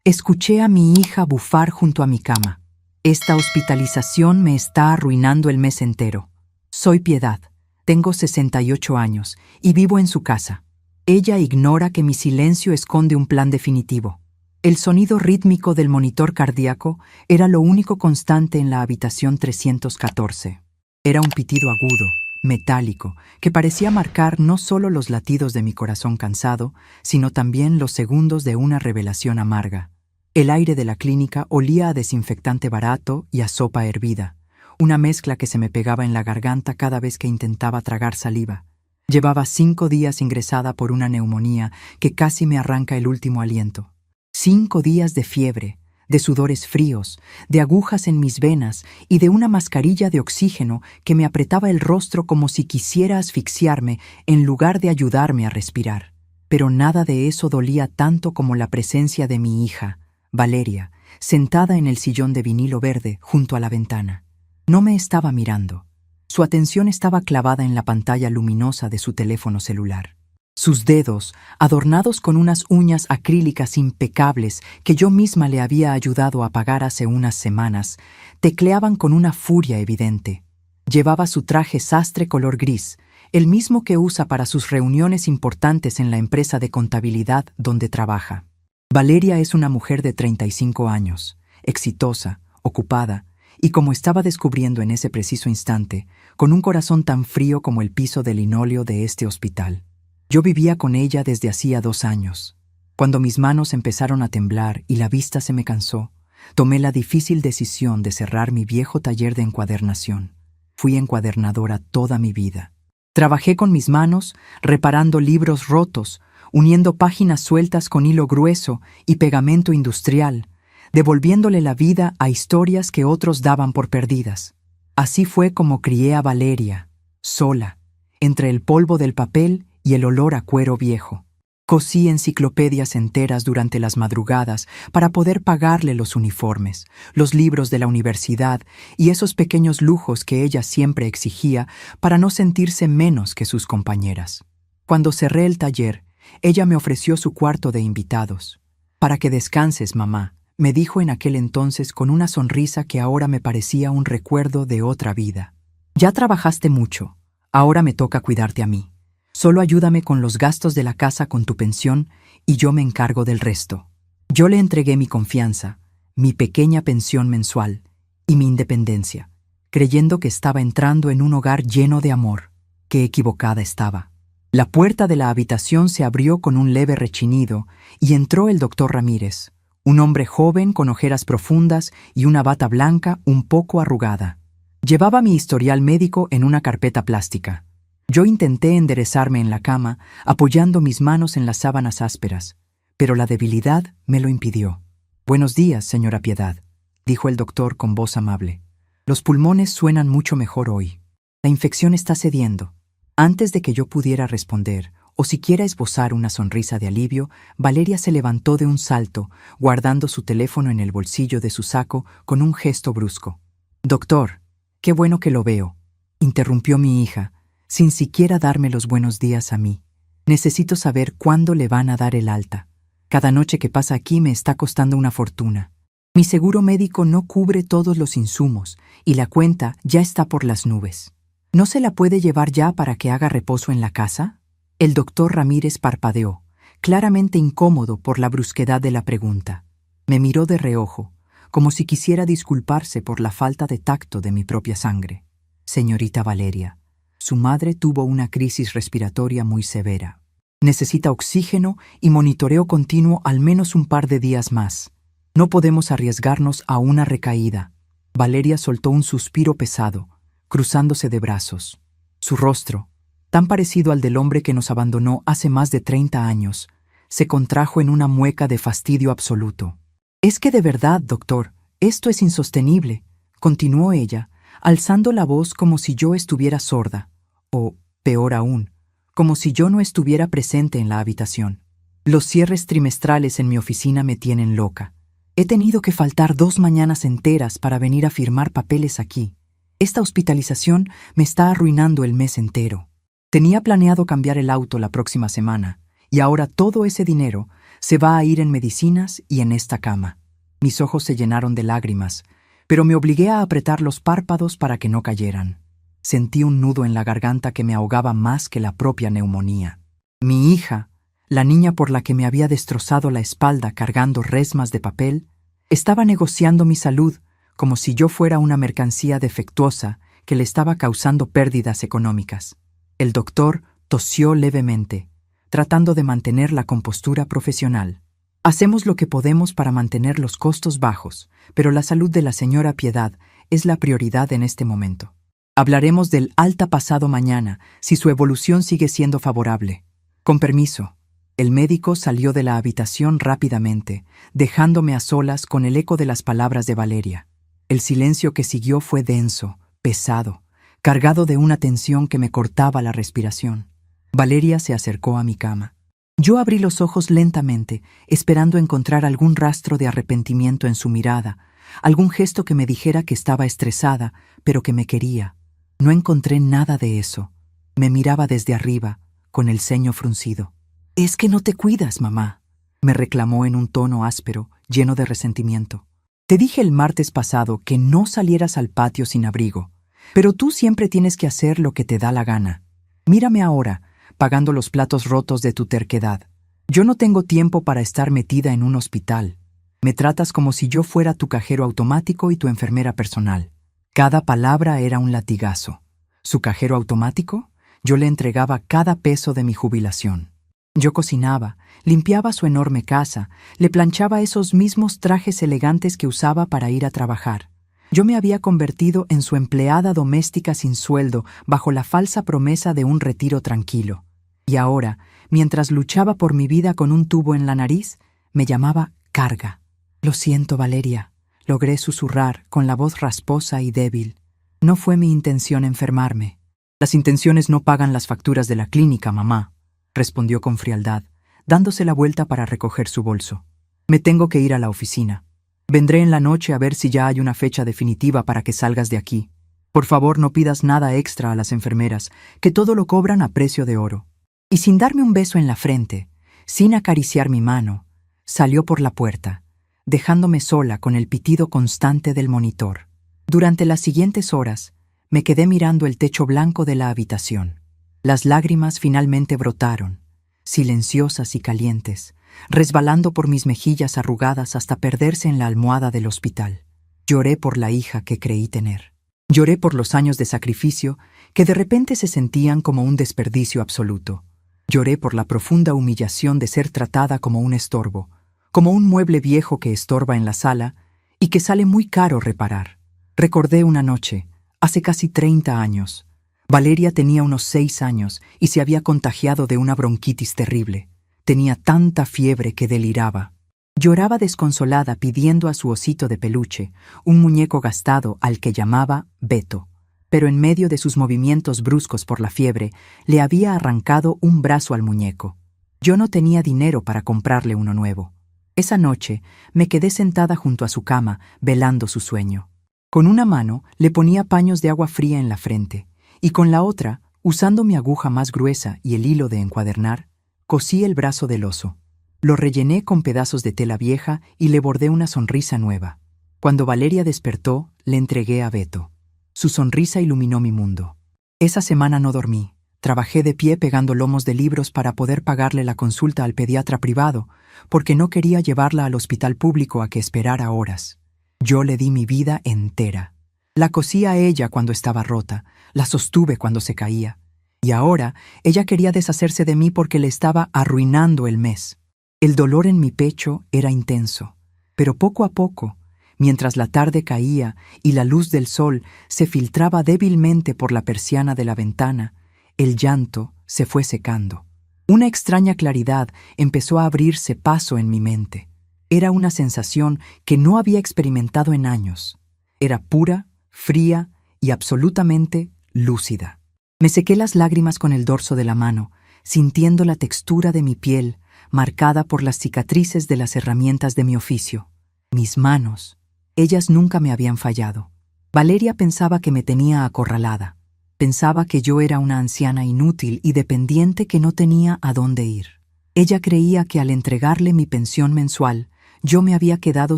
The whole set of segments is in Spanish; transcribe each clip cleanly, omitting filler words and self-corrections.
Escuché a mi hija bufar junto a mi cama. Esta hospitalización me está arruinando el mes entero. Soy Piedad, tengo 68 años y vivo en su casa. Ella ignora que mi silencio esconde un plan definitivo. El sonido rítmico del monitor cardíaco era lo único constante en la habitación 314. Era un pitido agudo, metálico, que parecía marcar no solo los latidos de mi corazón cansado, sino también los segundos de una revelación amarga. El aire de la clínica olía a desinfectante barato y a sopa hervida, una mezcla que se me pegaba en la garganta cada vez que intentaba tragar saliva. Llevaba 5 días ingresada por una neumonía que casi me arranca el último aliento. 5 días de fiebre, de sudores fríos, de agujas en mis venas y de una mascarilla de oxígeno que me apretaba el rostro como si quisiera asfixiarme en lugar de ayudarme a respirar. Pero nada de eso dolía tanto como la presencia de mi hija, Valeria, sentada en el sillón de vinilo verde junto a la ventana. No me estaba mirando. Su atención estaba clavada en la pantalla luminosa de su teléfono celular. Sus dedos, adornados con unas uñas acrílicas impecables que yo misma le había ayudado a apagar hace unas semanas, tecleaban con una furia evidente. Llevaba su traje sastre color gris, el mismo que usa para sus reuniones importantes en la empresa de contabilidad donde trabaja. Valeria es una mujer de 35 años, exitosa, ocupada, y como estaba descubriendo en ese preciso instante, con un corazón tan frío como el piso de linóleo de este hospital. Yo vivía con ella desde hacía 2 años. Cuando mis manos empezaron a temblar y la vista se me cansó, tomé la difícil decisión de cerrar mi viejo taller de encuadernación. Fui encuadernadora toda mi vida. Trabajé con mis manos, reparando libros rotos, uniendo páginas sueltas con hilo grueso y pegamento industrial, devolviéndole la vida a historias que otros daban por perdidas. Así fue como crié a Valeria, sola, entre el polvo del papel y el olor a cuero viejo. Cosí enciclopedias enteras durante las madrugadas para poder pagarle los uniformes, los libros de la universidad y esos pequeños lujos que ella siempre exigía para no sentirse menos que sus compañeras. Cuando cerré el taller, ella me ofreció su cuarto de invitados. «Para que descanses, mamá», me dijo en aquel entonces con una sonrisa que ahora me parecía un recuerdo de otra vida. «Ya trabajaste mucho, ahora me toca cuidarte a mí. Solo ayúdame con los gastos de la casa con tu pensión y yo me encargo del resto». Yo le entregué mi confianza, mi pequeña pensión mensual y mi independencia, creyendo que estaba entrando en un hogar lleno de amor. Qué equivocada estaba. La puerta de la habitación se abrió con un leve rechinido y entró el doctor Ramírez, un hombre joven con ojeras profundas y una bata blanca un poco arrugada. Llevaba mi historial médico en una carpeta plástica. Yo intenté enderezarme en la cama, apoyando mis manos en las sábanas ásperas, pero la debilidad me lo impidió. «Buenos días, señora Piedad», dijo el doctor con voz amable. «Los pulmones suenan mucho mejor hoy. La infección está cediendo». Antes de que yo pudiera responder, o siquiera esbozar una sonrisa de alivio, Valeria se levantó de un salto, guardando su teléfono en el bolsillo de su saco con un gesto brusco. «Doctor, qué bueno que lo veo», interrumpió mi hija, sin siquiera darme los buenos días a mí. «Necesito saber cuándo le van a dar el alta. Cada noche que pasa aquí me está costando una fortuna. Mi seguro médico no cubre todos los insumos y la cuenta ya está por las nubes. ¿No se la puede llevar ya para que haga reposo en la casa?» El doctor Ramírez parpadeó, claramente incómodo por la brusquedad de la pregunta. Me miró de reojo, como si quisiera disculparse por la falta de tacto de mi propia sangre. «Señorita Valeria, su madre tuvo una crisis respiratoria muy severa. Necesita oxígeno y monitoreo continuo al menos un par de días más. No podemos arriesgarnos a una recaída». Valeria soltó un suspiro pesado, cruzándose de brazos. Su rostro, tan parecido al del hombre que nos abandonó hace más de 30 años, se contrajo en una mueca de fastidio absoluto. «Es que de verdad, doctor, esto es insostenible», continuó ella, alzando la voz como si yo estuviera sorda, o, peor aún, como si yo no estuviera presente en la habitación. «Los cierres trimestrales en mi oficina me tienen loca. He tenido que faltar 2 mañanas enteras para venir a firmar papeles aquí. Esta hospitalización me está arruinando el mes entero. Tenía planeado cambiar el auto la próxima semana Y ahora todo ese dinero se va a ir en medicinas y en esta cama. Mis ojos se llenaron de lágrimas, pero me obligué a apretar los párpados para que no cayeran. Sentí un nudo en la garganta que me ahogaba más que la propia neumonía. Mi hija, la niña por la que me había destrozado la espalda cargando resmas de papel, estaba negociando mi salud como si yo fuera una mercancía defectuosa que le estaba causando pérdidas económicas. El doctor tosió levemente, tratando de mantener la compostura profesional. Hacemos lo que podemos para mantener los costos bajos, pero la salud de la señora Piedad es la prioridad en este momento. Hablaremos del alta pasado mañana si su evolución sigue siendo favorable. Con permiso. El médico salió de la habitación rápidamente, dejándome a solas con el eco de las palabras de Valeria. El silencio que siguió fue denso, pesado, cargado de una tensión que me cortaba la respiración. Valeria se acercó a mi cama. Yo abrí los ojos lentamente, esperando encontrar algún rastro de arrepentimiento en su mirada, algún gesto que me dijera que estaba estresada, pero que me quería. No encontré nada de eso. Me miraba desde arriba, con el ceño fruncido. «Es que no te cuidas, mamá», me reclamó en un tono áspero, lleno de resentimiento. «Te dije el martes pasado que no salieras al patio sin abrigo, pero tú siempre tienes que hacer lo que te da la gana. Mírame ahora, pagando los platos rotos de tu terquedad. Yo no tengo tiempo para estar metida en un hospital. Me tratas como si yo fuera tu cajero automático y tu enfermera personal». Cada palabra era un latigazo. ¿Su cajero automático? Yo le entregaba cada peso de mi jubilación. Yo cocinaba, limpiaba su enorme casa, le planchaba esos mismos trajes elegantes que usaba para ir a trabajar. Yo me había convertido en su empleada doméstica sin sueldo bajo la falsa promesa de un retiro tranquilo. Y ahora, mientras luchaba por mi vida con un tubo en la nariz, me llamaba carga. «Lo siento, Valeria», logré susurrar con la voz rasposa y débil. «No fue mi intención enfermarme». «Las intenciones no pagan las facturas de la clínica, mamá», respondió con frialdad, dándose la vuelta para recoger su bolso. «Me tengo que ir a la oficina. Vendré en la noche a ver si ya hay una fecha definitiva para que salgas de aquí. Por favor, no pidas nada extra a las enfermeras, que todo lo cobran a precio de oro». Y sin darme un beso en la frente, sin acariciar mi mano, salió por la puerta, dejándome sola con el pitido constante del monitor. Durante las siguientes horas, me quedé mirando el techo blanco de la habitación. Las lágrimas finalmente brotaron, silenciosas y calientes, resbalando por mis mejillas arrugadas hasta perderse en la almohada del hospital. Lloré por la hija que creí tener. Lloré por los años de sacrificio que de repente se sentían como un desperdicio absoluto. Lloré por la profunda humillación de ser tratada como un estorbo, como un mueble viejo que estorba en la sala y que sale muy caro reparar. Recordé una noche, hace casi 30 años. Valeria tenía unos 6 años y se había contagiado de una bronquitis terrible. Tenía tanta fiebre que deliraba. Lloraba desconsolada pidiendo a su osito de peluche, un muñeco gastado al que llamaba Beto. Pero en medio de sus movimientos bruscos por la fiebre, le había arrancado un brazo al muñeco. Yo no tenía dinero para comprarle uno nuevo. Esa noche me quedé sentada junto a su cama, velando su sueño. Con una mano le ponía paños de agua fría en la frente, y con la otra, usando mi aguja más gruesa y el hilo de encuadernar, cosí el brazo del oso. Lo rellené con pedazos de tela vieja y le bordé una sonrisa nueva. Cuando Valeria despertó, le entregué a Beto. Su sonrisa iluminó mi mundo. Esa semana no dormí. Trabajé de pie pegando lomos de libros para poder pagarle la consulta al pediatra privado, porque no quería llevarla al hospital público a que esperara horas. Yo le di mi vida entera. La cosí a ella cuando estaba rota, la sostuve cuando se caía. Y ahora ella quería deshacerse de mí porque le estaba arruinando el mes. El dolor en mi pecho era intenso, pero poco a poco, mientras la tarde caía y la luz del sol se filtraba débilmente por la persiana de la ventana, el llanto se fue secando. Una extraña claridad empezó a abrirse paso en mi mente. Era una sensación que no había experimentado en años. Era pura, fría y absolutamente lúcida. Me sequé las lágrimas con el dorso de la mano, sintiendo la textura de mi piel, marcada por las cicatrices de las herramientas de mi oficio. Mis manos, ellas nunca me habían fallado. Valeria pensaba que me tenía acorralada. Pensaba que yo era una anciana inútil y dependiente que no tenía a dónde ir. Ella creía que al entregarle mi pensión mensual, yo me había quedado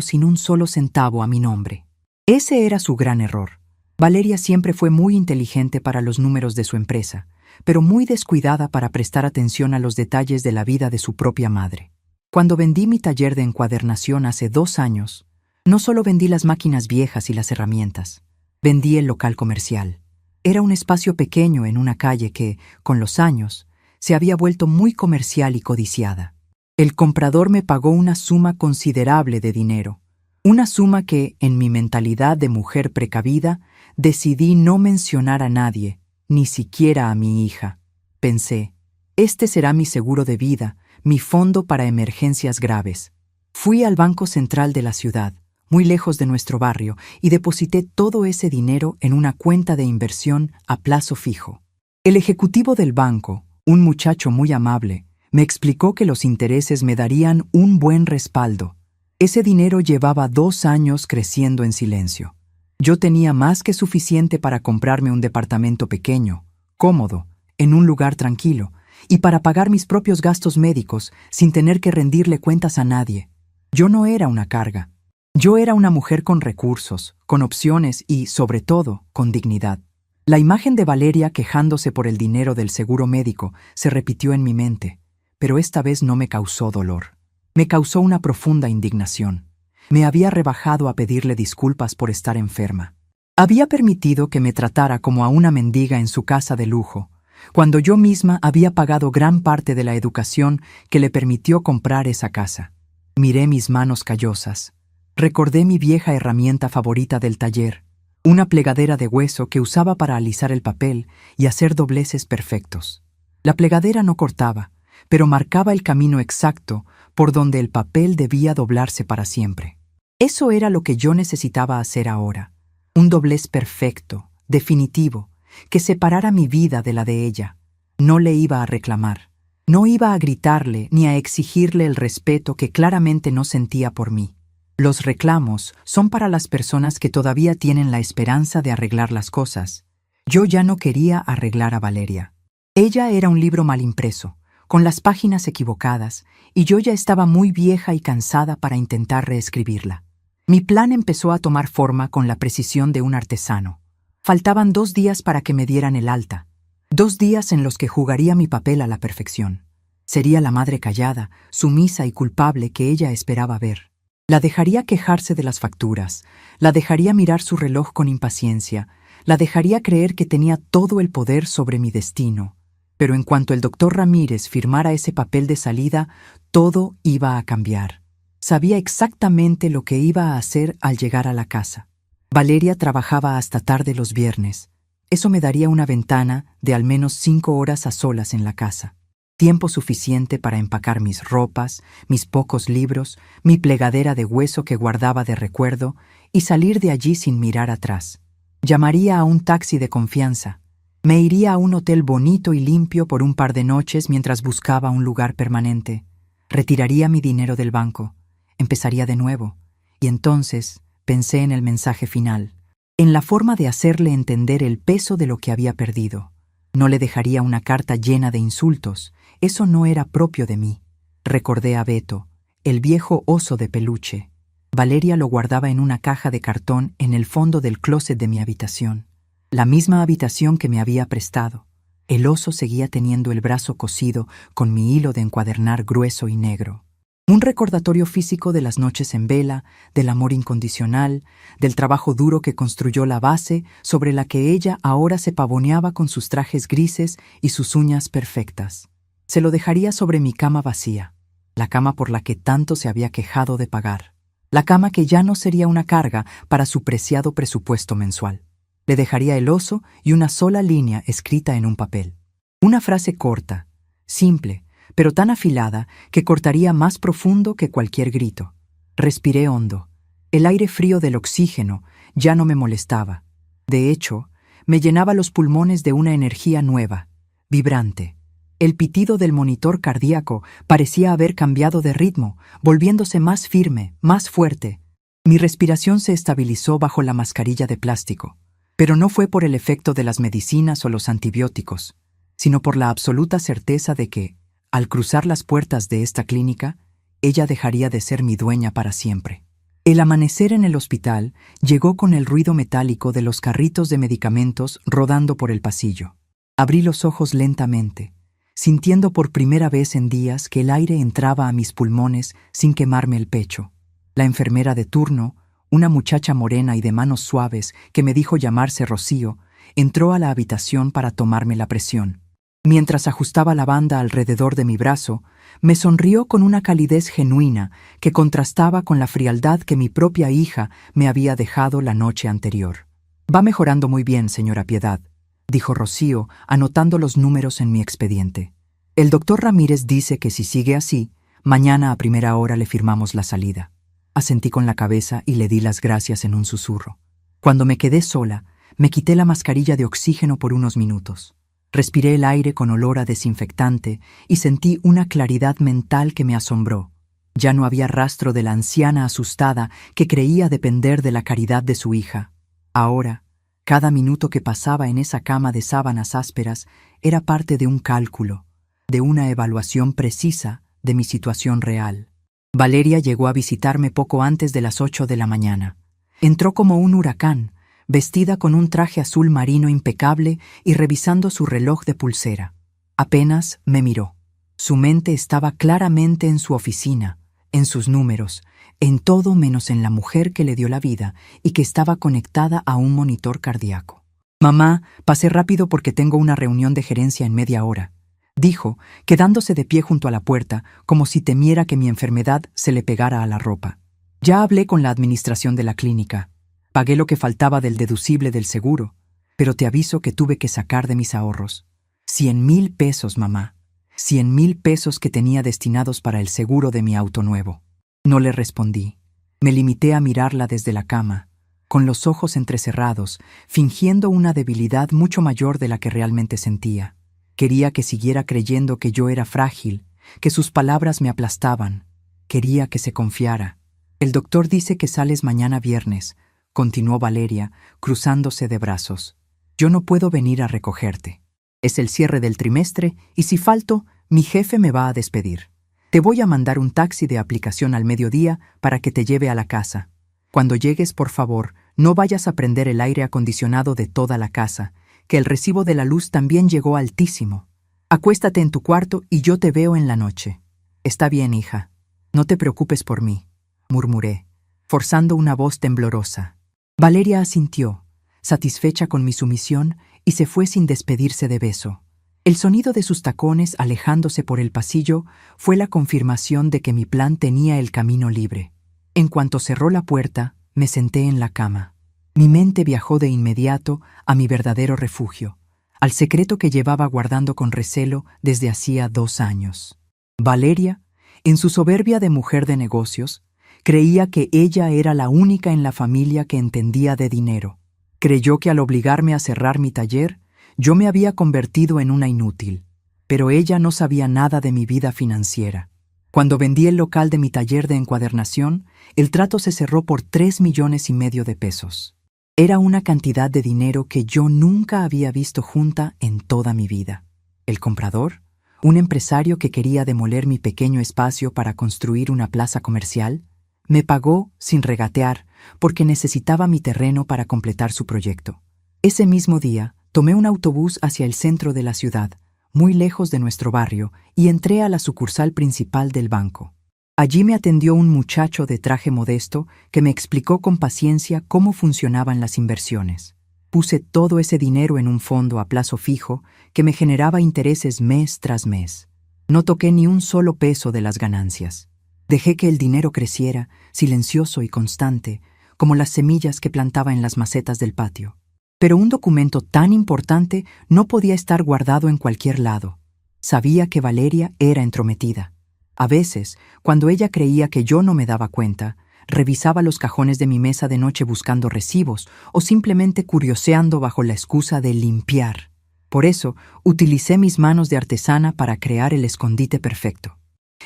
sin un solo centavo a mi nombre. Ese era su gran error. Valeria siempre fue muy inteligente para los números de su empresa, pero muy descuidada para prestar atención a los detalles de la vida de su propia madre. Cuando vendí mi taller de encuadernación hace 2 años, no solo vendí las máquinas viejas y las herramientas, vendí el local comercial. Era un espacio pequeño en una calle que, con los años, se había vuelto muy comercial y codiciada. El comprador me pagó una suma considerable de dinero, una suma que, en mi mentalidad de mujer precavida, decidí no mencionar a nadie, ni siquiera a mi hija. Pensé, este será mi seguro de vida, mi fondo para emergencias graves. Fui al Banco Central de la ciudad, muy lejos de nuestro barrio, y deposité todo ese dinero en una cuenta de inversión a plazo fijo. El ejecutivo del banco, un muchacho muy amable, me explicó que los intereses me darían un buen respaldo. Ese dinero llevaba 2 años creciendo en silencio. Yo tenía más que suficiente para comprarme un departamento pequeño, cómodo, en un lugar tranquilo, y para pagar mis propios gastos médicos sin tener que rendirle cuentas a nadie. Yo no era una carga. Yo era una mujer con recursos, con opciones y, sobre todo, con dignidad. La imagen de Valeria quejándose por el dinero del seguro médico se repitió en mi mente, pero esta vez no me causó dolor. Me causó una profunda indignación. Me había rebajado a pedirle disculpas por estar enferma. Había permitido que me tratara como a una mendiga en su casa de lujo, cuando yo misma había pagado gran parte de la educación que le permitió comprar esa casa. Miré mis manos callosas. Recordé mi vieja herramienta favorita del taller, una plegadera de hueso que usaba para alisar el papel y hacer dobleces perfectos. La plegadera no cortaba, pero marcaba el camino exacto por donde el papel debía doblarse para siempre. Eso era lo que yo necesitaba hacer ahora, un doblez perfecto, definitivo, que separara mi vida de la de ella. No le iba a reclamar, no iba a gritarle ni a exigirle el respeto que claramente no sentía por mí. Los reclamos son para las personas que todavía tienen la esperanza de arreglar las cosas. Yo ya no quería arreglar a Valeria. Ella era un libro mal impreso, con las páginas equivocadas, y yo ya estaba muy vieja y cansada para intentar reescribirla. Mi plan empezó a tomar forma con la precisión de un artesano. Faltaban 2 días para que me dieran el alta, 2 días en los que jugaría mi papel a la perfección. Sería la madre callada, sumisa y culpable que ella esperaba ver. La dejaría quejarse de las facturas, la dejaría mirar su reloj con impaciencia, la dejaría creer que tenía todo el poder sobre mi destino. Pero en cuanto el doctor Ramírez firmara ese papel de salida, todo iba a cambiar. Sabía exactamente lo que iba a hacer al llegar a la casa. Valeria trabajaba hasta tarde los viernes. Eso me daría una ventana de al menos 5 horas a solas en la casa. Tiempo suficiente para empacar mis ropas, mis pocos libros, mi plegadera de hueso que guardaba de recuerdo y salir de allí sin mirar atrás. Llamaría a un taxi de confianza. Me iría a un hotel bonito y limpio por un par de noches mientras buscaba un lugar permanente. Retiraría mi dinero del banco. Empezaría de nuevo. Y entonces pensé en el mensaje final, en la forma de hacerle entender el peso de lo que había perdido. No le dejaría una carta llena de insultos. Eso no era propio de mí. Recordé a Beto, el viejo oso de peluche. Valeria lo guardaba en una caja de cartón en el fondo del closet de mi habitación. La misma habitación que me había prestado. El oso seguía teniendo el brazo cosido con mi hilo de encuadernar grueso y negro. Un recordatorio físico de las noches en vela, del amor incondicional, del trabajo duro que construyó la base sobre la que ella ahora se pavoneaba con sus trajes grises y sus uñas perfectas. Se lo dejaría sobre mi cama vacía, la cama por la que tanto se había quejado de pagar, la cama que ya no sería una carga para su preciado presupuesto mensual. Le dejaría el oso y una sola línea escrita en un papel. Una frase corta, simple, pero tan afilada que cortaría más profundo que cualquier grito. Respiré hondo. El aire frío del oxígeno ya no me molestaba. De hecho, me llenaba los pulmones de una energía nueva, vibrante. El pitido del monitor cardíaco parecía haber cambiado de ritmo, volviéndose más firme, más fuerte. Mi respiración se estabilizó bajo la mascarilla de plástico, pero no fue por el efecto de las medicinas o los antibióticos, sino por la absoluta certeza de que, Al cruzar las puertas de esta clínica, ella dejaría de ser mi dueña para siempre. El amanecer en el hospital llegó con el ruido metálico de los carritos de medicamentos rodando por el pasillo. Abrí los ojos lentamente, sintiendo por primera vez en días que el aire entraba a mis pulmones sin quemarme el pecho. La enfermera de turno, una muchacha morena y de manos suaves que me dijo llamarse Rocío, entró a la habitación para tomarme la presión. Mientras ajustaba la banda alrededor de mi brazo, me sonrió con una calidez genuina que contrastaba con la frialdad que mi propia hija me había dejado la noche anterior. «Va mejorando muy bien, señora Piedad», dijo Rocío, anotando los números en mi expediente. «El doctor Ramírez dice que si sigue así, mañana a primera hora le firmamos la salida». Asentí con la cabeza y le di las gracias en un susurro. Cuando me quedé sola, me quité la mascarilla de oxígeno por unos minutos. Respiré el aire con olor a desinfectante y sentí una claridad mental que me asombró. Ya no había rastro de la anciana asustada que creía depender de la caridad de su hija. Ahora, cada minuto que pasaba en esa cama de sábanas ásperas era parte de un cálculo, de una evaluación precisa de mi situación real. Valeria llegó a visitarme poco antes de las 8 de la mañana. Entró como un huracán, vestida con un traje azul marino impecable y revisando su reloj de pulsera. Apenas me miró. Su mente estaba claramente en su oficina, en sus números, en todo menos en la mujer que le dio la vida y que estaba conectada a un monitor cardíaco. «Mamá, pasé rápido porque tengo una reunión de gerencia en media hora», dijo, quedándose de pie junto a la puerta, como si temiera que mi enfermedad se le pegara a la ropa. «Ya hablé con la administración de la clínica. Pagué lo que faltaba del deducible del seguro, pero te aviso que tuve que sacar de mis ahorros. 100,000 pesos, mamá. 100,000 pesos que tenía destinados para el seguro de mi auto nuevo». No le respondí. Me limité a mirarla desde la cama, con los ojos entrecerrados, fingiendo una debilidad mucho mayor de la que realmente sentía. Quería que siguiera creyendo que yo era frágil, que sus palabras me aplastaban. Quería que se confiara. «El doctor dice que sales mañana viernes», continuó Valeria, cruzándose de brazos. «Yo no puedo venir a recogerte. Es el cierre del trimestre y si falto, mi jefe me va a despedir. Te voy a mandar un taxi de aplicación al mediodía para que te lleve a la casa. Cuando llegues, por favor, no vayas a prender el aire acondicionado de toda la casa, que el recibo de la luz también llegó altísimo. Acuéstate en tu cuarto y yo te veo en la noche». «Está bien, hija. No te preocupes por mí», murmuré, forzando una voz temblorosa. Valeria asintió, satisfecha con mi sumisión, y se fue sin despedirse de beso. El sonido de sus tacones alejándose por el pasillo fue la confirmación de que mi plan tenía el camino libre. En cuanto cerró la puerta, me senté en la cama. Mi mente viajó de inmediato a mi verdadero refugio, al secreto que llevaba guardando con recelo desde hacía 2 años. Valeria, en su soberbia de mujer de negocios, creía que ella era la única en la familia que entendía de dinero. Creyó que al obligarme a cerrar mi taller, yo me había convertido en una inútil, pero ella no sabía nada de mi vida financiera. Cuando vendí el local de mi taller de encuadernación, el trato se cerró por 3,5 millones de pesos. Era una cantidad de dinero que yo nunca había visto junta en toda mi vida. El comprador, un empresario que quería demoler mi pequeño espacio para construir una plaza comercial, me pagó sin regatear porque necesitaba mi terreno para completar su proyecto. Ese mismo día, tomé un autobús hacia el centro de la ciudad, muy lejos de nuestro barrio, y entré a la sucursal principal del banco. Allí me atendió un muchacho de traje modesto que me explicó con paciencia cómo funcionaban las inversiones. Puse todo ese dinero en un fondo a plazo fijo que me generaba intereses mes tras mes. No toqué ni un solo peso de las ganancias. Dejé que el dinero creciera, silencioso y constante, como las semillas que plantaba en las macetas del patio. Pero un documento tan importante no podía estar guardado en cualquier lado. Sabía que Valeria era entrometida. A veces, cuando ella creía que yo no me daba cuenta, revisaba los cajones de mi mesa de noche buscando recibos o simplemente curioseando bajo la excusa de limpiar. Por eso, utilicé mis manos de artesana para crear el escondite perfecto.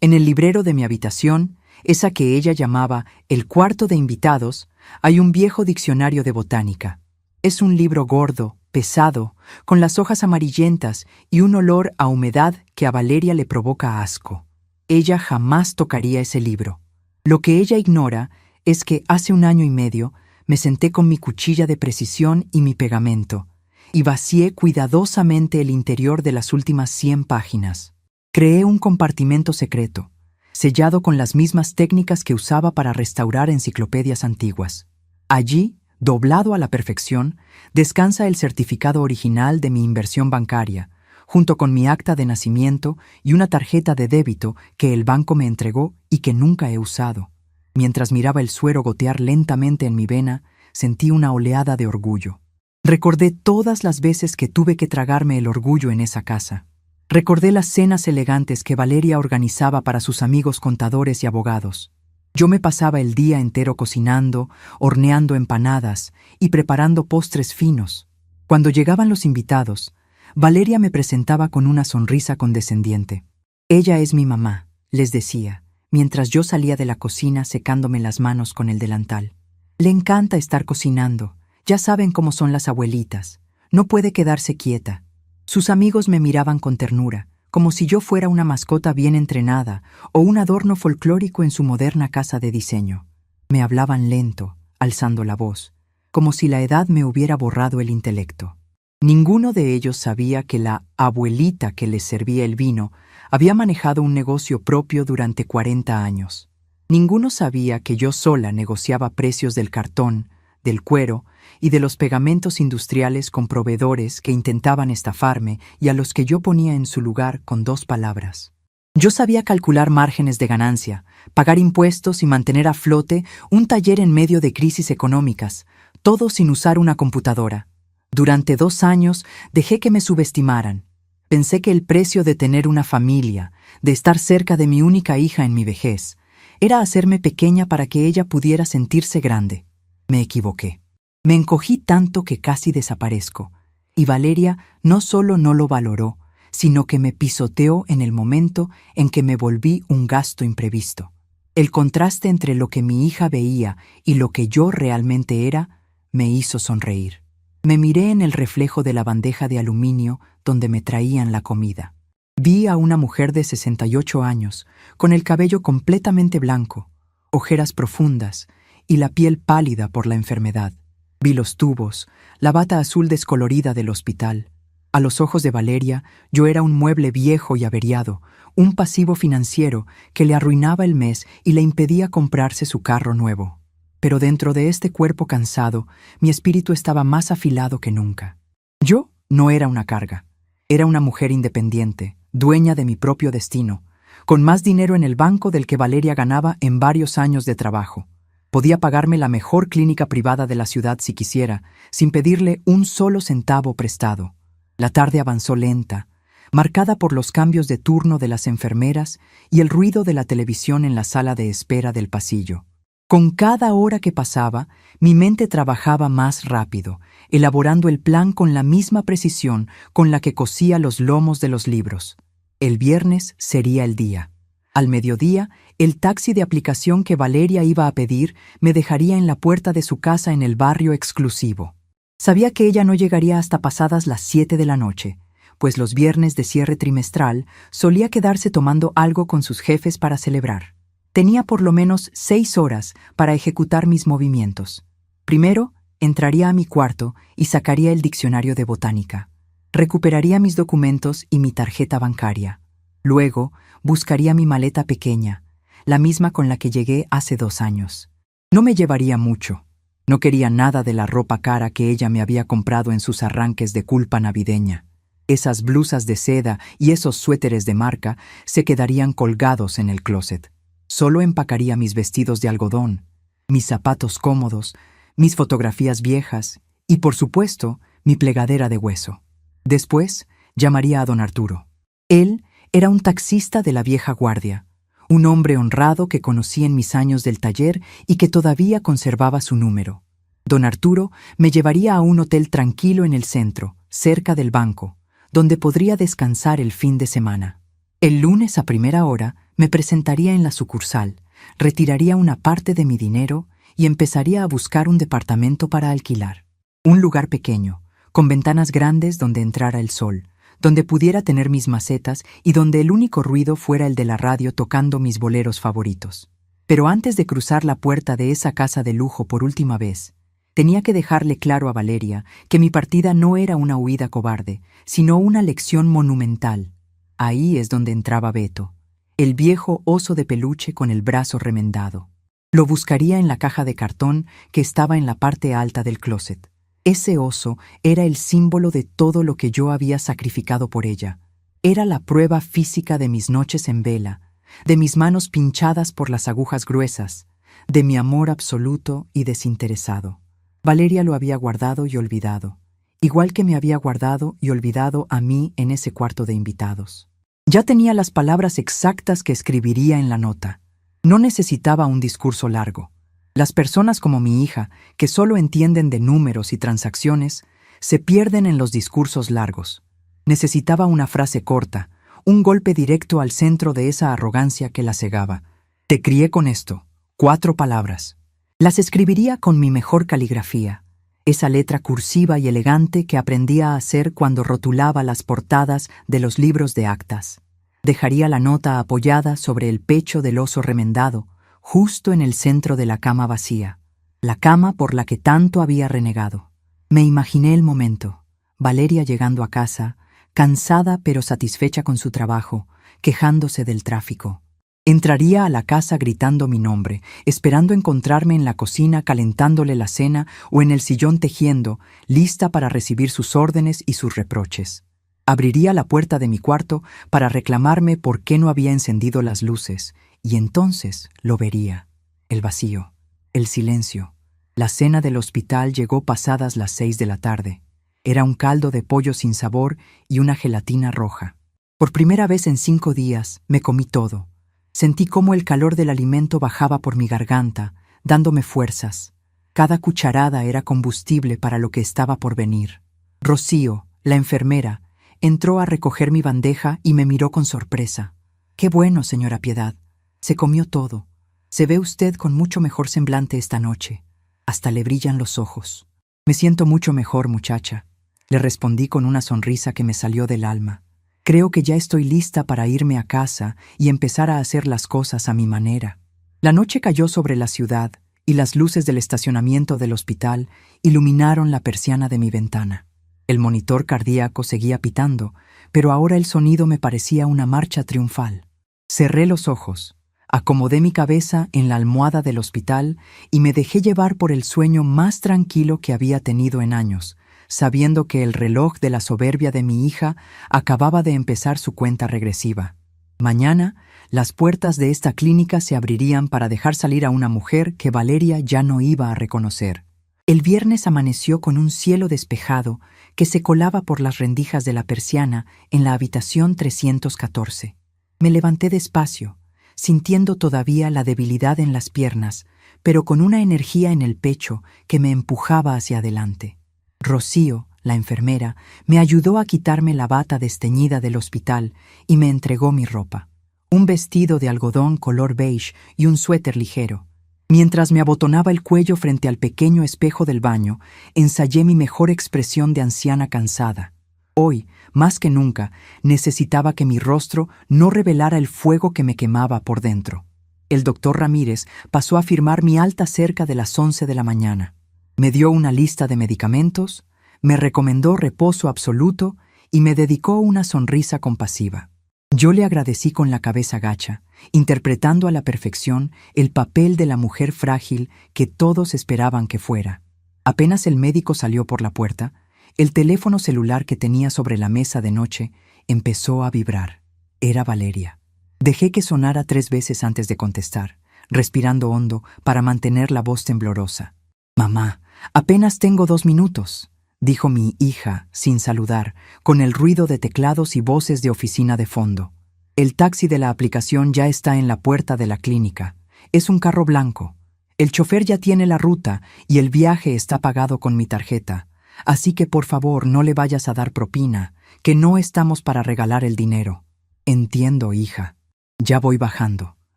En el librero de mi habitación, esa que ella llamaba el cuarto de invitados, hay un viejo diccionario de botánica. Es un libro gordo, pesado, con las hojas amarillentas y un olor a humedad que a Valeria le provoca asco. Ella jamás tocaría ese libro. Lo que ella ignora es que hace 1 año y medio me senté con mi cuchilla de precisión y mi pegamento, y vacié cuidadosamente el interior de las últimas 100 páginas. Creé un compartimento secreto, sellado con las mismas técnicas que usaba para restaurar enciclopedias antiguas. Allí, doblado a la perfección, descansa el certificado original de mi inversión bancaria, junto con mi acta de nacimiento y una tarjeta de débito que el banco me entregó y que nunca he usado. Mientras miraba el suero gotear lentamente en mi vena, sentí una oleada de orgullo. Recordé todas las veces que tuve que tragarme el orgullo en esa casa. Recordé las cenas elegantes que Valeria organizaba para sus amigos contadores y abogados. Yo me pasaba el día entero cocinando, horneando empanadas y preparando postres finos. Cuando llegaban los invitados, Valeria me presentaba con una sonrisa condescendiente. «Ella es mi mamá», les decía, mientras yo salía de la cocina secándome las manos con el delantal. «Le encanta estar cocinando. Ya saben cómo son las abuelitas. No puede quedarse quieta». Sus amigos me miraban con ternura, como si yo fuera una mascota bien entrenada o un adorno folclórico en su moderna casa de diseño. Me hablaban lento, alzando la voz, como si la edad me hubiera borrado el intelecto. Ninguno de ellos sabía que la abuelita que les servía el vino había manejado un negocio propio durante 40 años. Ninguno sabía que yo sola negociaba precios del cartón, del cuero y de los pegamentos industriales con proveedores que intentaban estafarme y a los que yo ponía en su lugar con 2 palabras. Yo sabía calcular márgenes de ganancia, pagar impuestos y mantener a flote un taller en medio de crisis económicas, todo sin usar una computadora. Durante 2 años dejé que me subestimaran. Pensé que el precio de tener una familia, de estar cerca de mi única hija en mi vejez, era hacerme pequeña para que ella pudiera sentirse grande. Me equivoqué. Me encogí tanto que casi desaparezco, y Valeria no solo no lo valoró, sino que me pisoteó en el momento en que me volví un gasto imprevisto. El contraste entre lo que mi hija veía y lo que yo realmente era me hizo sonreír. Me miré en el reflejo de la bandeja de aluminio donde me traían la comida. Vi a una mujer de 68 años, con el cabello completamente blanco, ojeras profundas y la piel pálida por la enfermedad. Vi los tubos, la bata azul descolorida del hospital. A los ojos de Valeria, yo era un mueble viejo y averiado, un pasivo financiero que le arruinaba el mes y le impedía comprarse su carro nuevo. Pero dentro de este cuerpo cansado, mi espíritu estaba más afilado que nunca. Yo no era una carga. Era una mujer independiente, dueña de mi propio destino, con más dinero en el banco del que Valeria ganaba en varios años de trabajo. Podía pagarme la mejor clínica privada de la ciudad si quisiera, sin pedirle un solo centavo prestado. La tarde avanzó lenta, marcada por los cambios de turno de las enfermeras y el ruido de la televisión en la sala de espera del pasillo. Con cada hora que pasaba, mi mente trabajaba más rápido, elaborando el plan con la misma precisión con la que cosía los lomos de los libros. El viernes sería el día. Al mediodía, el taxi de aplicación que Valeria iba a pedir me dejaría en la puerta de su casa en el barrio exclusivo. Sabía que ella no llegaría hasta pasadas las 7 de la noche, pues los viernes de cierre trimestral solía quedarse tomando algo con sus jefes para celebrar. Tenía por lo menos 6 horas para ejecutar mis movimientos. Primero, entraría a mi cuarto y sacaría el diccionario de botánica. Recuperaría mis documentos y mi tarjeta bancaria. Luego, buscaría mi maleta pequeña, la misma con la que llegué hace 2 años. No me llevaría mucho. No quería nada de la ropa cara que ella me había comprado en sus arranques de culpa navideña. Esas blusas de seda y esos suéteres de marca se quedarían colgados en el closet. Solo empacaría mis vestidos de algodón, mis zapatos cómodos, mis fotografías viejas y, por supuesto, mi plegadera de hueso. Después, llamaría a don Arturo. Él era un taxista de la vieja guardia, un hombre honrado que conocí en mis años del taller y que todavía conservaba su número. Don Arturo me llevaría a un hotel tranquilo en el centro, cerca del banco, donde podría descansar el fin de semana. El lunes a primera hora me presentaría en la sucursal, retiraría una parte de mi dinero y empezaría a buscar un departamento para alquilar. Un lugar pequeño, con ventanas grandes donde entrara el sol, donde pudiera tener mis macetas y donde el único ruido fuera el de la radio tocando mis boleros favoritos. Pero antes de cruzar la puerta de esa casa de lujo por última vez, tenía que dejarle claro a Valeria que mi partida no era una huida cobarde, sino una lección monumental. Ahí es donde entraba Beto, el viejo oso de peluche con el brazo remendado. Lo buscaría en la caja de cartón que estaba en la parte alta del closet. Ese oso era el símbolo de todo lo que yo había sacrificado por ella. Era la prueba física de mis noches en vela, de mis manos pinchadas por las agujas gruesas, de mi amor absoluto y desinteresado. Valeria lo había guardado y olvidado, igual que me había guardado y olvidado a mí en ese cuarto de invitados. Ya tenía las palabras exactas que escribiría en la nota. No necesitaba un discurso largo. Las personas como mi hija, que solo entienden de números y transacciones, se pierden en los discursos largos. Necesitaba una frase corta, un golpe directo al centro de esa arrogancia que la cegaba. Te crié con esto, 4 palabras. Las escribiría con mi mejor caligrafía, esa letra cursiva y elegante que aprendía a hacer cuando rotulaba las portadas de los libros de actas. Dejaría la nota apoyada sobre el pecho del oso remendado, justo en el centro de la cama vacía, la cama por la que tanto había renegado. Me imaginé el momento, Valeria llegando a casa, cansada pero satisfecha con su trabajo, quejándose del tráfico. Entraría a la casa gritando mi nombre, esperando encontrarme en la cocina calentándole la cena o en el sillón tejiendo, lista para recibir sus órdenes y sus reproches. Abriría la puerta de mi cuarto para reclamarme por qué no había encendido las luces, y entonces lo vería. El vacío, el silencio. La cena del hospital llegó pasadas las 6 de la tarde. Era un caldo de pollo sin sabor y una gelatina roja. Por primera vez en 5 días me comí todo. Sentí cómo el calor del alimento bajaba por mi garganta, dándome fuerzas. Cada cucharada era combustible para lo que estaba por venir. Rocío, la enfermera, entró a recoger mi bandeja y me miró con sorpresa. «Qué bueno, señora Piedad. Se comió todo. Se ve usted con mucho mejor semblante esta noche. Hasta le brillan los ojos». «Me siento mucho mejor, muchacha», le respondí con una sonrisa que me salió del alma. «Creo que ya estoy lista para irme a casa y empezar a hacer las cosas a mi manera». La noche cayó sobre la ciudad y las luces del estacionamiento del hospital iluminaron la persiana de mi ventana. El monitor cardíaco seguía pitando, pero ahora el sonido me parecía una marcha triunfal. Cerré los ojos, acomodé mi cabeza en la almohada del hospital y me dejé llevar por el sueño más tranquilo que había tenido en años, sabiendo que el reloj de la soberbia de mi hija acababa de empezar su cuenta regresiva. Mañana, las puertas de esta clínica se abrirían para dejar salir a una mujer que Valeria ya no iba a reconocer. El viernes amaneció con un cielo despejado que se colaba por las rendijas de la persiana en la habitación 314. Me levanté despacio, sintiendo todavía la debilidad en las piernas, pero con una energía en el pecho que me empujaba hacia adelante. Rocío, la enfermera, me ayudó a quitarme la bata desteñida del hospital y me entregó mi ropa. Un vestido de algodón color beige y un suéter ligero. Mientras me abotonaba el cuello frente al pequeño espejo del baño, ensayé mi mejor expresión de anciana cansada. Hoy, más que nunca, necesitaba que mi rostro no revelara el fuego que me quemaba por dentro. El doctor Ramírez pasó a firmar mi alta cerca de las 11 de la mañana. Me dio una lista de medicamentos, me recomendó reposo absoluto y me dedicó una sonrisa compasiva. Yo le agradecí con la cabeza gacha, interpretando a la perfección el papel de la mujer frágil que todos esperaban que fuera. Apenas el médico salió por la puerta, el teléfono celular que tenía sobre la mesa de noche empezó a vibrar. Era Valeria. Dejé que sonara 3 veces antes de contestar, respirando hondo para mantener la voz temblorosa. «Mamá, apenas tengo 2 minutos», dijo mi hija, sin saludar, con el ruido de teclados y voces de oficina de fondo. «El taxi de la aplicación ya está en la puerta de la clínica. Es un carro blanco. El chofer ya tiene la ruta y el viaje está pagado con mi tarjeta. Así que por favor no le vayas a dar propina, que no estamos para regalar el dinero». «Entiendo, hija. Ya voy bajando»,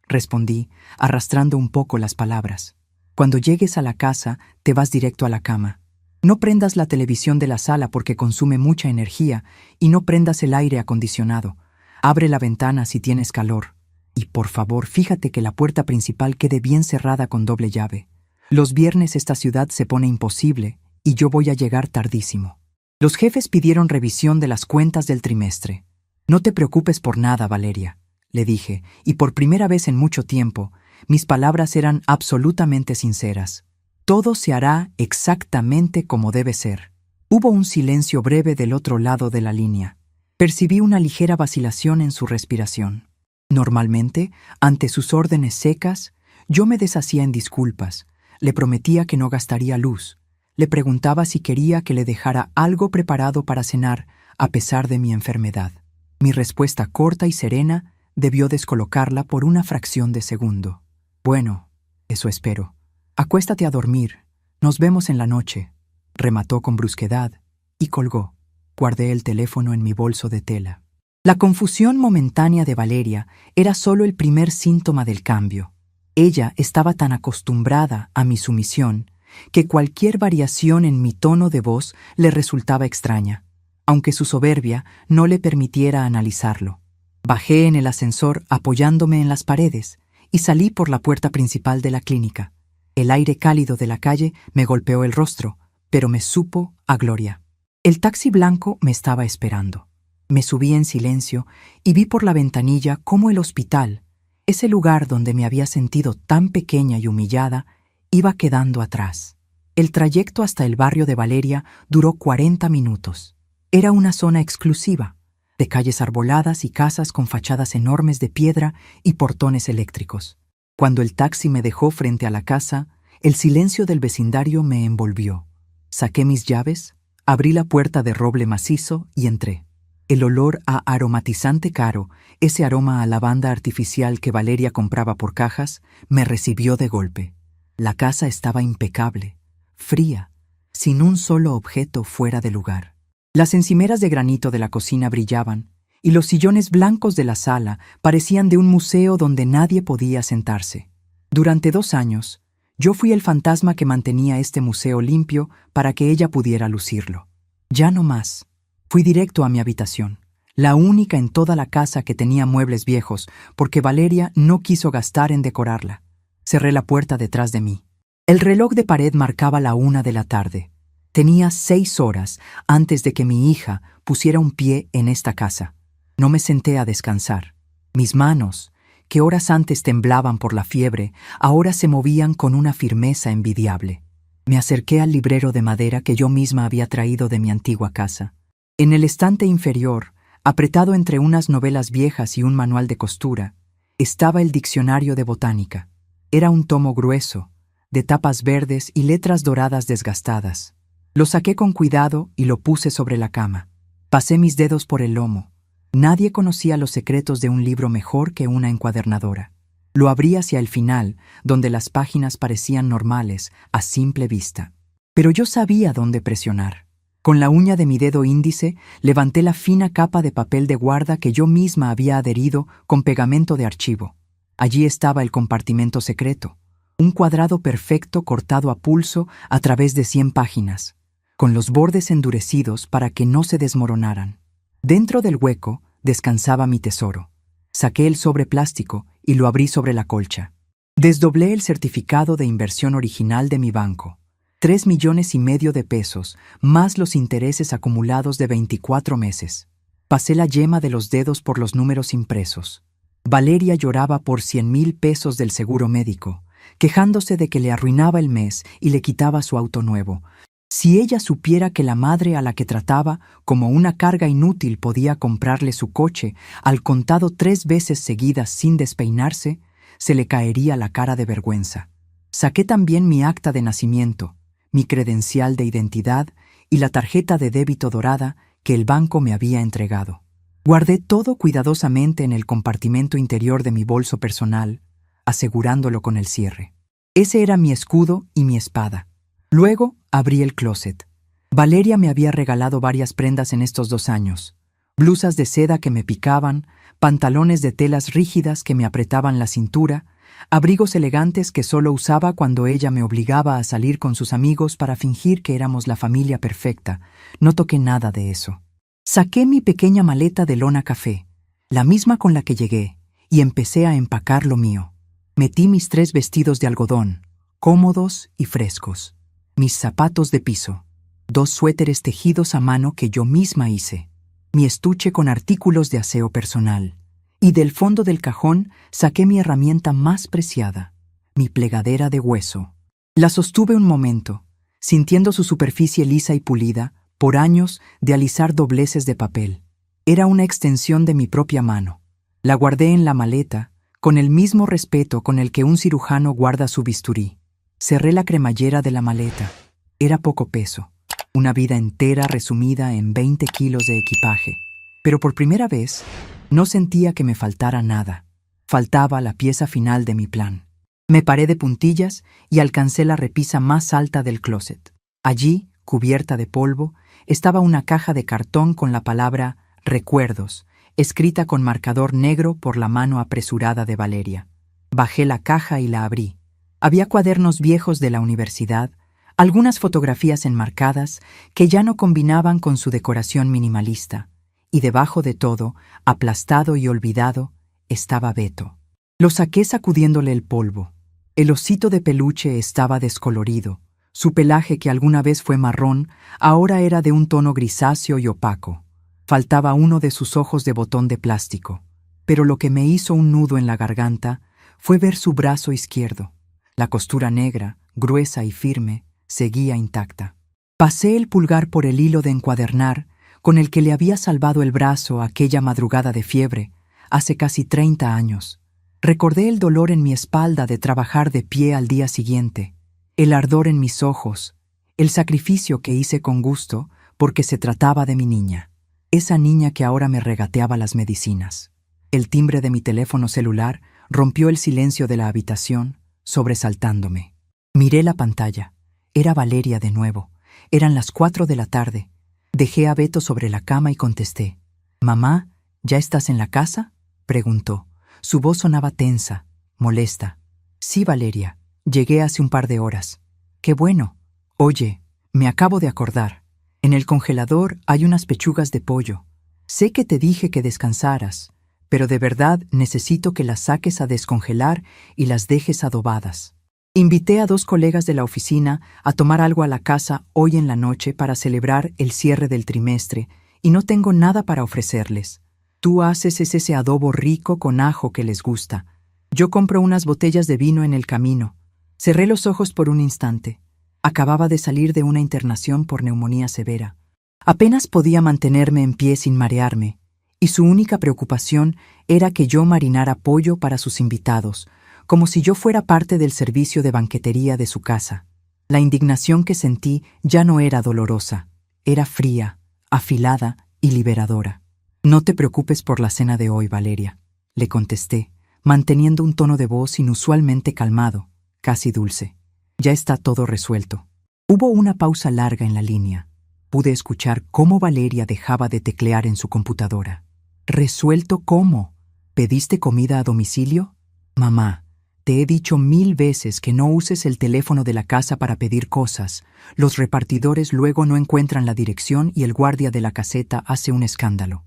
respondí, arrastrando un poco las palabras. «Cuando llegues a la casa, te vas directo a la cama». No prendas la televisión de la sala porque consume mucha energía y no prendas el aire acondicionado. Abre la ventana si tienes calor. Y por favor, fíjate que la puerta principal quede bien cerrada con doble llave. Los viernes esta ciudad se pone imposible y yo voy a llegar tardísimo. Los jefes pidieron revisión de las cuentas del trimestre. No te preocupes por nada, Valeria, le dije, y por primera vez en mucho tiempo, mis palabras eran absolutamente sinceras. Todo se hará exactamente como debe ser. Hubo un silencio breve del otro lado de la línea. Percibí una ligera vacilación en su respiración. Normalmente, ante sus órdenes secas, yo me deshacía en disculpas. Le prometía que no gastaría luz. Le preguntaba si quería que le dejara algo preparado para cenar, a pesar de mi enfermedad. Mi respuesta corta y serena debió descolocarla por una fracción de segundo. Bueno, eso espero. Acuéstate a dormir. Nos vemos en la noche, remató con brusquedad y colgó. Guardé el teléfono en mi bolso de tela. La confusión momentánea de Valeria era solo el primer síntoma del cambio. Ella estaba tan acostumbrada a mi sumisión que cualquier variación en mi tono de voz le resultaba extraña, aunque su soberbia no le permitiera analizarlo. Bajé en el ascensor apoyándome en las paredes y salí por la puerta principal de la clínica. El aire cálido de la calle me golpeó el rostro, pero me supo a gloria. El taxi blanco me estaba esperando. Me subí en silencio y vi por la ventanilla cómo el hospital, ese lugar donde me había sentido tan pequeña y humillada, iba quedando atrás. El trayecto hasta el barrio de Valeria duró 40 minutos. Era una zona exclusiva, de calles arboladas y casas con fachadas enormes de piedra y portones eléctricos. Cuando el taxi me dejó frente a la casa, el silencio del vecindario me envolvió. Saqué mis llaves, abrí la puerta de roble macizo y entré. El olor a aromatizante caro, ese aroma a lavanda artificial que Valeria compraba por cajas, me recibió de golpe. La casa estaba impecable, fría, sin un solo objeto fuera de lugar. Las encimeras de granito de la cocina brillaban, y los sillones blancos de la sala parecían de un museo donde nadie podía sentarse. Durante 2 años, yo fui el fantasma que mantenía este museo limpio para que ella pudiera lucirlo. Ya no más. Fui directo a mi habitación, la única en toda la casa que tenía muebles viejos, porque Valeria no quiso gastar en decorarla. Cerré la puerta detrás de mí. El reloj de pared marcaba la 1 de la tarde. Tenía 6 horas antes de que mi hija pusiera un pie en esta casa. No me senté a descansar. Mis manos, que horas antes temblaban por la fiebre, ahora se movían con una firmeza envidiable. Me acerqué al librero de madera que yo misma había traído de mi antigua casa. En el estante inferior, apretado entre unas novelas viejas y un manual de costura, estaba el diccionario de botánica. Era un tomo grueso, de tapas verdes y letras doradas desgastadas. Lo saqué con cuidado y lo puse sobre la cama. Pasé mis dedos por el lomo. Nadie conocía los secretos de un libro mejor que una encuadernadora. Lo abrí hacia el final, donde las páginas parecían normales, a simple vista. Pero yo sabía dónde presionar. Con la uña de mi dedo índice, levanté la fina capa de papel de guarda que yo misma había adherido con pegamento de archivo. Allí estaba el compartimento secreto, un cuadrado perfecto cortado a pulso a través de 100 páginas, con los bordes endurecidos para que no se desmoronaran. Dentro del hueco descansaba mi tesoro. Saqué el sobre plástico y lo abrí sobre la colcha. Desdoblé el certificado de inversión original de mi banco. 3,5 millones de pesos, más los intereses acumulados de 24 meses. Pasé la yema de los dedos por los números impresos. Valeria lloraba por 100,000 pesos del seguro médico, quejándose de que le arruinaba el mes y le quitaba su auto nuevo. Si ella supiera que la madre a la que trataba como una carga inútil podía comprarle su coche al contado 3 veces seguidas sin despeinarse, se le caería la cara de vergüenza. Saqué también mi acta de nacimiento, mi credencial de identidad y la tarjeta de débito dorada que el banco me había entregado. Guardé todo cuidadosamente en el compartimento interior de mi bolso personal, asegurándolo con el cierre. Ese era mi escudo y mi espada. Luego abrí el closet. Valeria me había regalado varias prendas en estos 2 años. Blusas de seda que me picaban, pantalones de telas rígidas que me apretaban la cintura, abrigos elegantes que solo usaba cuando ella me obligaba a salir con sus amigos para fingir que éramos la familia perfecta. No toqué nada de eso. Saqué mi pequeña maleta de lona café, la misma con la que llegué, y empecé a empacar lo mío. Metí mis 3 vestidos de algodón, cómodos y frescos, mis zapatos de piso, 2 suéteres tejidos a mano que yo misma hice, mi estuche con artículos de aseo personal, y del fondo del cajón saqué mi herramienta más preciada, mi plegadera de hueso. La sostuve un momento, sintiendo su superficie lisa y pulida, por años de alisar dobleces de papel. Era una extensión de mi propia mano. La guardé en la maleta, con el mismo respeto con el que un cirujano guarda su bisturí. Cerré la cremallera de la maleta. Era poco peso, una vida entera resumida en 20 kilos de equipaje. Pero por primera vez, no sentía que me faltara nada. Faltaba la pieza final de mi plan. Me paré de puntillas y alcancé la repisa más alta del closet. Allí, cubierta de polvo, estaba una caja de cartón con la palabra «Recuerdos», escrita con marcador negro por la mano apresurada de Valeria. Bajé la caja y la abrí. Había cuadernos viejos de la universidad, algunas fotografías enmarcadas que ya no combinaban con su decoración minimalista, y debajo de todo, aplastado y olvidado, estaba Beto. Lo saqué sacudiéndole el polvo. El osito de peluche estaba descolorido. Su pelaje, que alguna vez fue marrón, ahora era de un tono grisáceo y opaco. Faltaba uno de sus ojos de botón de plástico, pero lo que me hizo un nudo en la garganta fue ver su brazo izquierdo. La costura negra, gruesa y firme, seguía intacta. Pasé el pulgar por el hilo de encuadernar con el que le había salvado el brazo aquella madrugada de fiebre, hace casi 30 años. Recordé el dolor en mi espalda de trabajar de pie al día siguiente, el ardor en mis ojos, el sacrificio que hice con gusto porque se trataba de mi niña. Esa niña que ahora me regateaba las medicinas. El timbre de mi teléfono celular rompió el silencio de la habitación, sobresaltándome. Miré la pantalla. Era Valeria de nuevo. Eran las 4 de la tarde. Dejé a Beto sobre la cama y contesté. «Mamá, ¿ya estás en la casa?», preguntó. Su voz sonaba tensa, molesta. «Sí, Valeria. Llegué hace un par de horas». «Qué bueno. Oye, me acabo de acordar. En el congelador hay unas pechugas de pollo. Sé que te dije que descansaras, pero de verdad necesito que las saques a descongelar y las dejes adobadas. Invité a 2 colegas de la oficina a tomar algo a la casa hoy en la noche para celebrar el cierre del trimestre y no tengo nada para ofrecerles. Tú haces ese adobo rico con ajo que les gusta. Yo compro unas botellas de vino en el camino». Cerré los ojos por un instante. Acababa de salir de una internación por neumonía severa. Apenas podía mantenerme en pie sin marearme, y su única preocupación era que yo marinara pollo para sus invitados, como si yo fuera parte del servicio de banquetería de su casa. La indignación que sentí ya no era dolorosa, era fría, afilada y liberadora. «No te preocupes por la cena de hoy, Valeria», le contesté, manteniendo un tono de voz inusualmente calmado, casi dulce. «Ya está todo resuelto». Hubo una pausa larga en la línea. Pude escuchar cómo Valeria dejaba de teclear en su computadora. «¿Resuelto cómo? ¿Pediste comida a domicilio?» «Mamá, te he dicho 1000 veces que no uses el teléfono de la casa para pedir cosas. Los repartidores luego no encuentran la dirección y el guardia de la caseta hace un escándalo.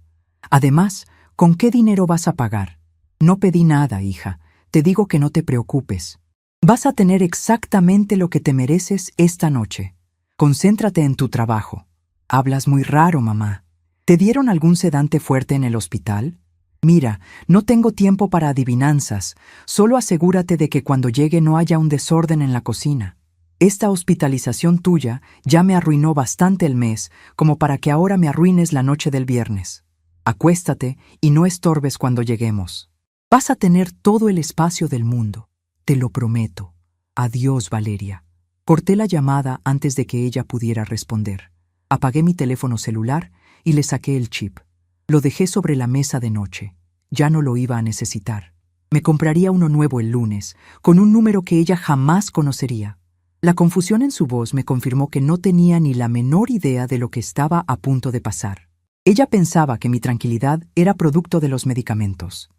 Además, ¿con qué dinero vas a pagar? No pedí nada, hija. Te digo que no te preocupes. Vas a tener exactamente lo que te mereces esta noche. Concéntrate en tu trabajo». «Hablas muy raro, mamá. ¿Te dieron algún sedante fuerte en el hospital? Mira, no tengo tiempo para adivinanzas. Solo asegúrate de que cuando llegue no haya un desorden en la cocina. Esta hospitalización tuya ya me arruinó bastante el mes, como para que ahora me arruines la noche del viernes. Acuéstate y no estorbes cuando lleguemos. Vas a tener todo el espacio del mundo. Te lo prometo. Adiós, Valeria». Corté la llamada antes de que ella pudiera responder. Apagué mi teléfono celular y le saqué el chip. Lo dejé sobre la mesa de noche. Ya no lo iba a necesitar. Me compraría uno nuevo el lunes, con un número que ella jamás conocería. La confusión en su voz me confirmó que no tenía ni la menor idea de lo que estaba a punto de pasar. Ella pensaba que mi tranquilidad era producto de los medicamentos.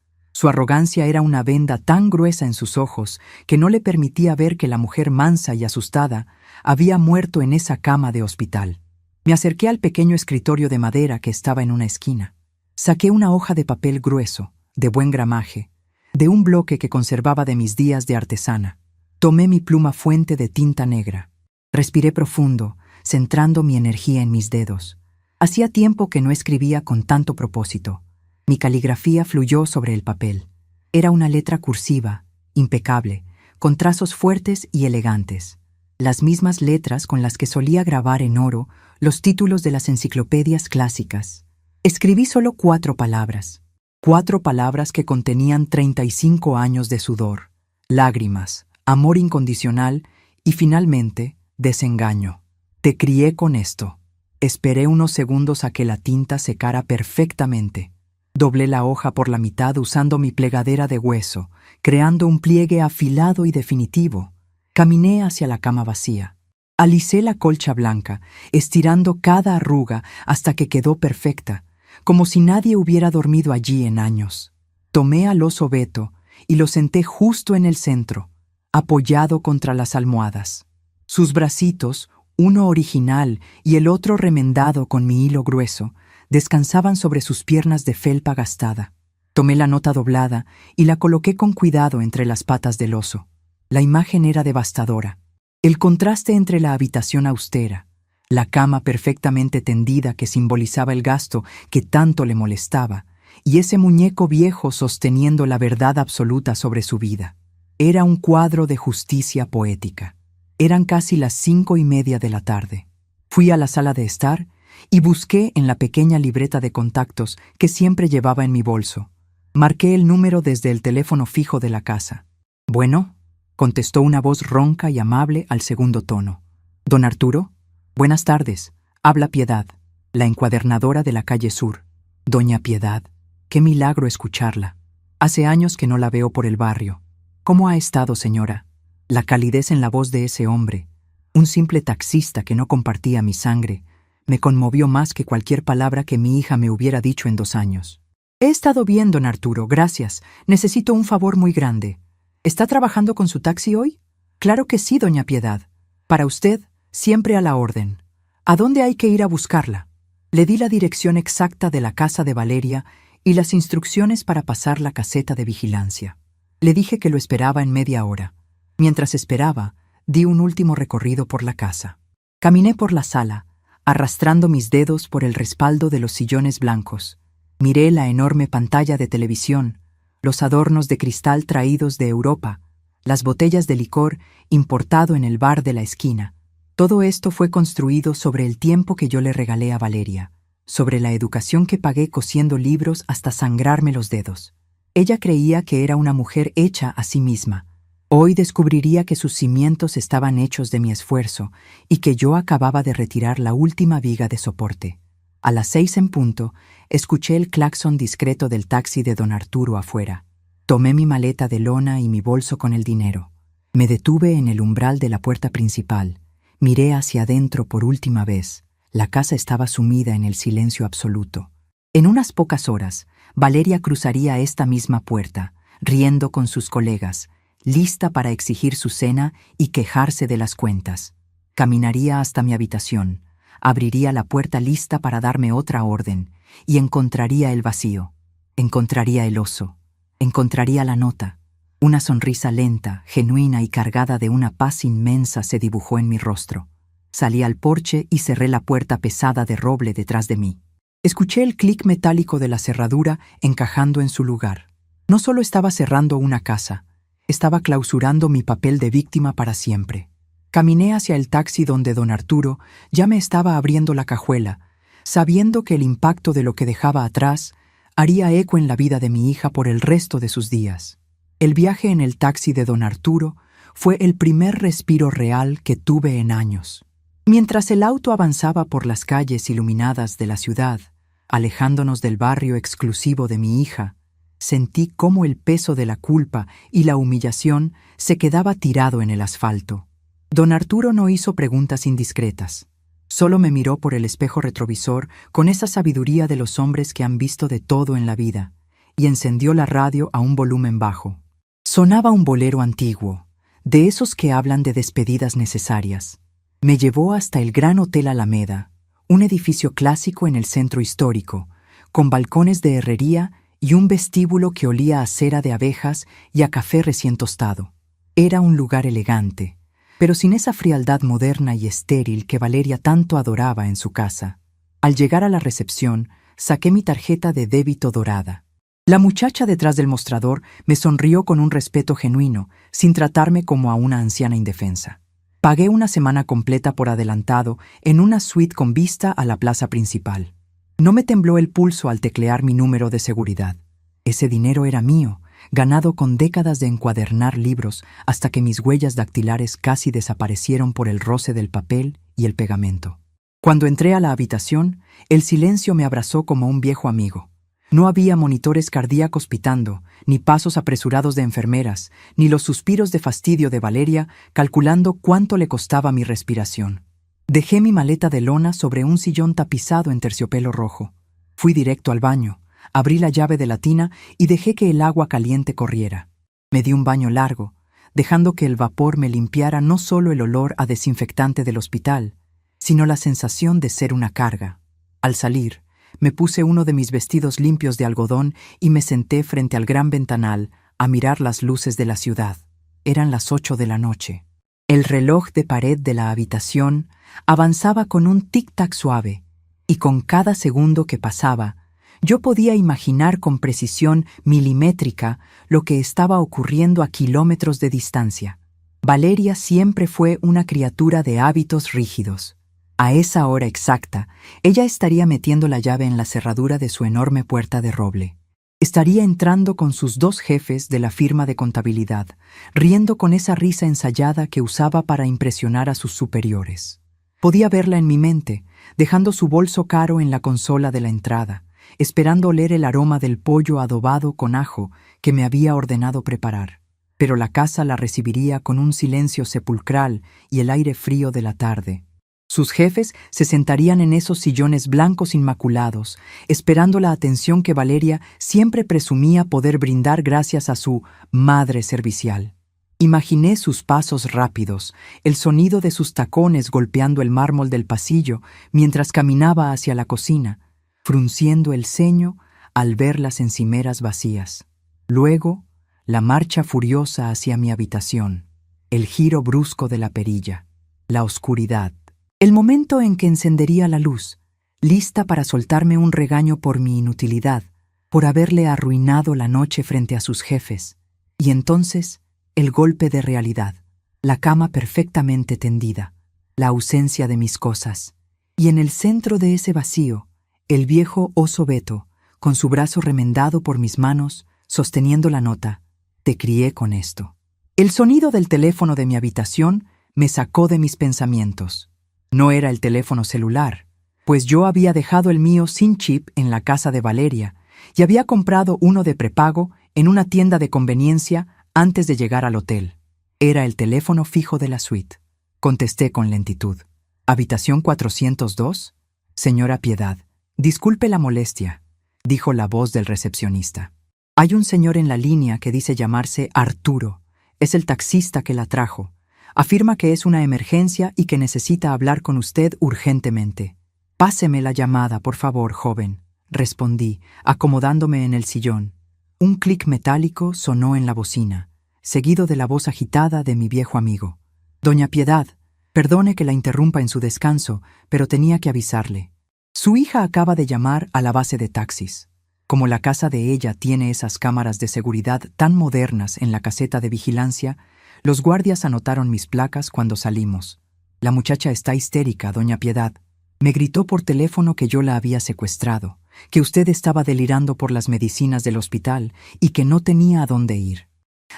Su arrogancia era una venda tan gruesa en sus ojos que no le permitía ver que la mujer mansa y asustada había muerto en esa cama de hospital. Me acerqué al pequeño escritorio de madera que estaba en una esquina. Saqué una hoja de papel grueso, de buen gramaje, de un bloque que conservaba de mis días de artesana. Tomé mi pluma fuente de tinta negra. Respiré profundo, centrando mi energía en mis dedos. Hacía tiempo que no escribía con tanto propósito. Mi caligrafía fluyó sobre el papel. Era una letra cursiva, impecable, con trazos fuertes y elegantes. Las mismas letras con las que solía grabar en oro los títulos de las enciclopedias clásicas. Escribí solo 4 palabras. 4 palabras que contenían 35 años de sudor, lágrimas, amor incondicional y, finalmente, desengaño. Te crié con esto. Esperé unos segundos a que la tinta secara perfectamente. Doblé la hoja por la mitad usando mi plegadera de hueso, creando un pliegue afilado y definitivo. Caminé hacia la cama vacía. Alisé la colcha blanca, estirando cada arruga hasta que quedó perfecta, como si nadie hubiera dormido allí en años. Tomé al oso Beto y lo senté justo en el centro, apoyado contra las almohadas. Sus bracitos, uno original y el otro remendado con mi hilo grueso, descansaban sobre sus piernas de felpa gastada. Tomé la nota doblada y la coloqué con cuidado entre las patas del oso. La imagen era devastadora. El contraste entre la habitación austera, la cama perfectamente tendida que simbolizaba el gasto que tanto le molestaba, y ese muñeco viejo sosteniendo la verdad absoluta sobre su vida. Era un cuadro de justicia poética. Eran casi las 5:30 de la tarde. Fui a la sala de estar y busqué en la pequeña libreta de contactos que siempre llevaba en mi bolso. Marqué el número desde el teléfono fijo de la casa. «Bueno», contestó una voz ronca y amable al segundo tono. «¿Don Arturo? Buenas tardes. Habla Piedad, la encuadernadora de la calle Sur». «Doña Piedad, qué milagro escucharla. Hace años que no la veo por el barrio. ¿Cómo ha estado, señora?» La calidez en la voz de ese hombre, un simple taxista que no compartía mi sangre, me conmovió más que cualquier palabra que mi hija me hubiera dicho en 2 años. «He estado bien, don Arturo, gracias. Necesito un favor muy grande. ¿Está trabajando con su taxi hoy?» «Claro que sí, doña Piedad. Para usted, siempre a la orden. ¿A dónde hay que ir a buscarla?» Le di la dirección exacta de la casa de Valeria y las instrucciones para pasar la caseta de vigilancia. Le dije que lo esperaba en media hora. Mientras esperaba, di un último recorrido por la casa. Caminé por la sala, arrastrando mis dedos por el respaldo de los sillones blancos. Miré la enorme pantalla de televisión, los adornos de cristal traídos de Europa, las botellas de licor importado en el bar de la esquina. Todo esto fue construido sobre el tiempo que yo le regalé a Valeria, sobre la educación que pagué cosiendo libros hasta sangrarme los dedos. Ella creía que era una mujer hecha a sí misma. Hoy descubriría que sus cimientos estaban hechos de mi esfuerzo y que yo acababa de retirar la última viga de soporte. A las 6 en punto, escuché el claxon discreto del taxi de don Arturo afuera. Tomé mi maleta de lona y mi bolso con el dinero. Me detuve en el umbral de la puerta principal. Miré hacia adentro por última vez. La casa estaba sumida en el silencio absoluto. En unas pocas horas, Valeria cruzaría esta misma puerta, riendo con sus colegas, lista para exigir su cena y quejarse de las cuentas. Caminaría hasta mi habitación, abriría la puerta lista para darme otra orden, y encontraría el vacío, encontraría el oso, encontraría la nota. Una sonrisa lenta, genuina y cargada de una paz inmensa se dibujó en mi rostro. Salí al porche y cerré la puerta pesada de roble detrás de mí. Escuché el clic metálico de la cerradura encajando en su lugar. No solo estaba cerrando una casa, estaba clausurando mi papel de víctima para siempre. Caminé hacia el taxi donde don Arturo ya me estaba abriendo la cajuela, sabiendo que el impacto de lo que dejaba atrás haría eco en la vida de mi hija por el resto de sus días. El viaje en el taxi de don Arturo fue el primer respiro real que tuve en años. Mientras el auto avanzaba por las calles iluminadas de la ciudad, alejándonos del barrio exclusivo de mi hija, sentí cómo el peso de la culpa y la humillación se quedaba tirado en el asfalto. Don Arturo no hizo preguntas indiscretas. Solo me miró por el espejo retrovisor con esa sabiduría de los hombres que han visto de todo en la vida y encendió la radio a un volumen bajo. Sonaba un bolero antiguo, de esos que hablan de despedidas necesarias. Me llevó hasta el Gran Hotel Alameda, un edificio clásico en el centro histórico, con balcones de herrería y un vestíbulo que olía a cera de abejas y a café recién tostado. Era un lugar elegante, pero sin esa frialdad moderna y estéril que Valeria tanto adoraba en su casa. Al llegar a la recepción, saqué mi tarjeta de débito dorada. La muchacha detrás del mostrador me sonrió con un respeto genuino, sin tratarme como a una anciana indefensa. Pagué una semana completa por adelantado en una suite con vista a la plaza principal. No me tembló el pulso al teclear mi número de seguridad. Ese dinero era mío, ganado con décadas de encuadernar libros hasta que mis huellas dactilares casi desaparecieron por el roce del papel y el pegamento. Cuando entré a la habitación, el silencio me abrazó como un viejo amigo. No había monitores cardíacos pitando, ni pasos apresurados de enfermeras, ni los suspiros de fastidio de Valeria calculando cuánto le costaba mi respiración. Dejé mi maleta de lona sobre un sillón tapizado en terciopelo rojo. Fui directo al baño, abrí la llave de la tina y dejé que el agua caliente corriera. Me di un baño largo, dejando que el vapor me limpiara no solo el olor a desinfectante del hospital, sino la sensación de ser una carga. Al salir, me puse uno de mis vestidos limpios de algodón y me senté frente al gran ventanal a mirar las luces de la ciudad. Eran las 8 de la noche. El reloj de pared de la habitación avanzaba con un tic-tac suave, y con cada segundo que pasaba, yo podía imaginar con precisión milimétrica lo que estaba ocurriendo a kilómetros de distancia. Valeria siempre fue una criatura de hábitos rígidos. A esa hora exacta, ella estaría metiendo la llave en la cerradura de su enorme puerta de roble. Estaría entrando con sus 2 jefes de la firma de contabilidad, riendo con esa risa ensayada que usaba para impresionar a sus superiores. Podía verla en mi mente, dejando su bolso caro en la consola de la entrada, esperando oler el aroma del pollo adobado con ajo que me había ordenado preparar. Pero la casa la recibiría con un silencio sepulcral y el aire frío de la tarde. Sus jefes se sentarían en esos sillones blancos inmaculados, esperando la atención que Valeria siempre presumía poder brindar gracias a su madre servicial. Imaginé sus pasos rápidos, el sonido de sus tacones golpeando el mármol del pasillo mientras caminaba hacia la cocina, frunciendo el ceño al ver las encimeras vacías. Luego, la marcha furiosa hacia mi habitación, el giro brusco de la perilla, la oscuridad. El momento en que encendería la luz, lista para soltarme un regaño por mi inutilidad, por haberle arruinado la noche frente a sus jefes. Y entonces, el golpe de realidad, la cama perfectamente tendida, la ausencia de mis cosas. Y en el centro de ese vacío, el viejo oso Beto, con su brazo remendado por mis manos, sosteniendo la nota: «Te crié con esto». El sonido del teléfono de mi habitación me sacó de mis pensamientos. No era el teléfono celular, pues yo había dejado el mío sin chip en la casa de Valeria y había comprado uno de prepago en una tienda de conveniencia antes de llegar al hotel. Era el teléfono fijo de la suite. Contesté con lentitud. «¿Habitación 402? Señora Piedad, disculpe la molestia», dijo la voz del recepcionista. «Hay un señor en la línea que dice llamarse Arturo. Es el taxista que la trajo. Afirma que es una emergencia y que necesita hablar con usted urgentemente». «Páseme la llamada, por favor, joven», respondí, acomodándome en el sillón. Un clic metálico sonó en la bocina, seguido de la voz agitada de mi viejo amigo. «Doña Piedad, perdone que la interrumpa en su descanso, pero tenía que avisarle. Su hija acaba de llamar a la base de taxis. Como la casa de ella tiene esas cámaras de seguridad tan modernas en la caseta de vigilancia, los guardias anotaron mis placas cuando salimos. La muchacha está histérica, doña Piedad. Me gritó por teléfono que yo la había secuestrado, que usted estaba delirando por las medicinas del hospital y que no tenía a dónde ir.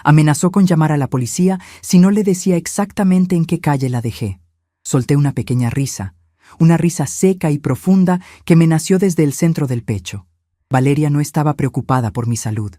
Amenazó con llamar a la policía si no le decía exactamente en qué calle la dejé». Solté una pequeña risa, una risa seca y profunda que me nació desde el centro del pecho. Valeria no estaba preocupada por mi salud.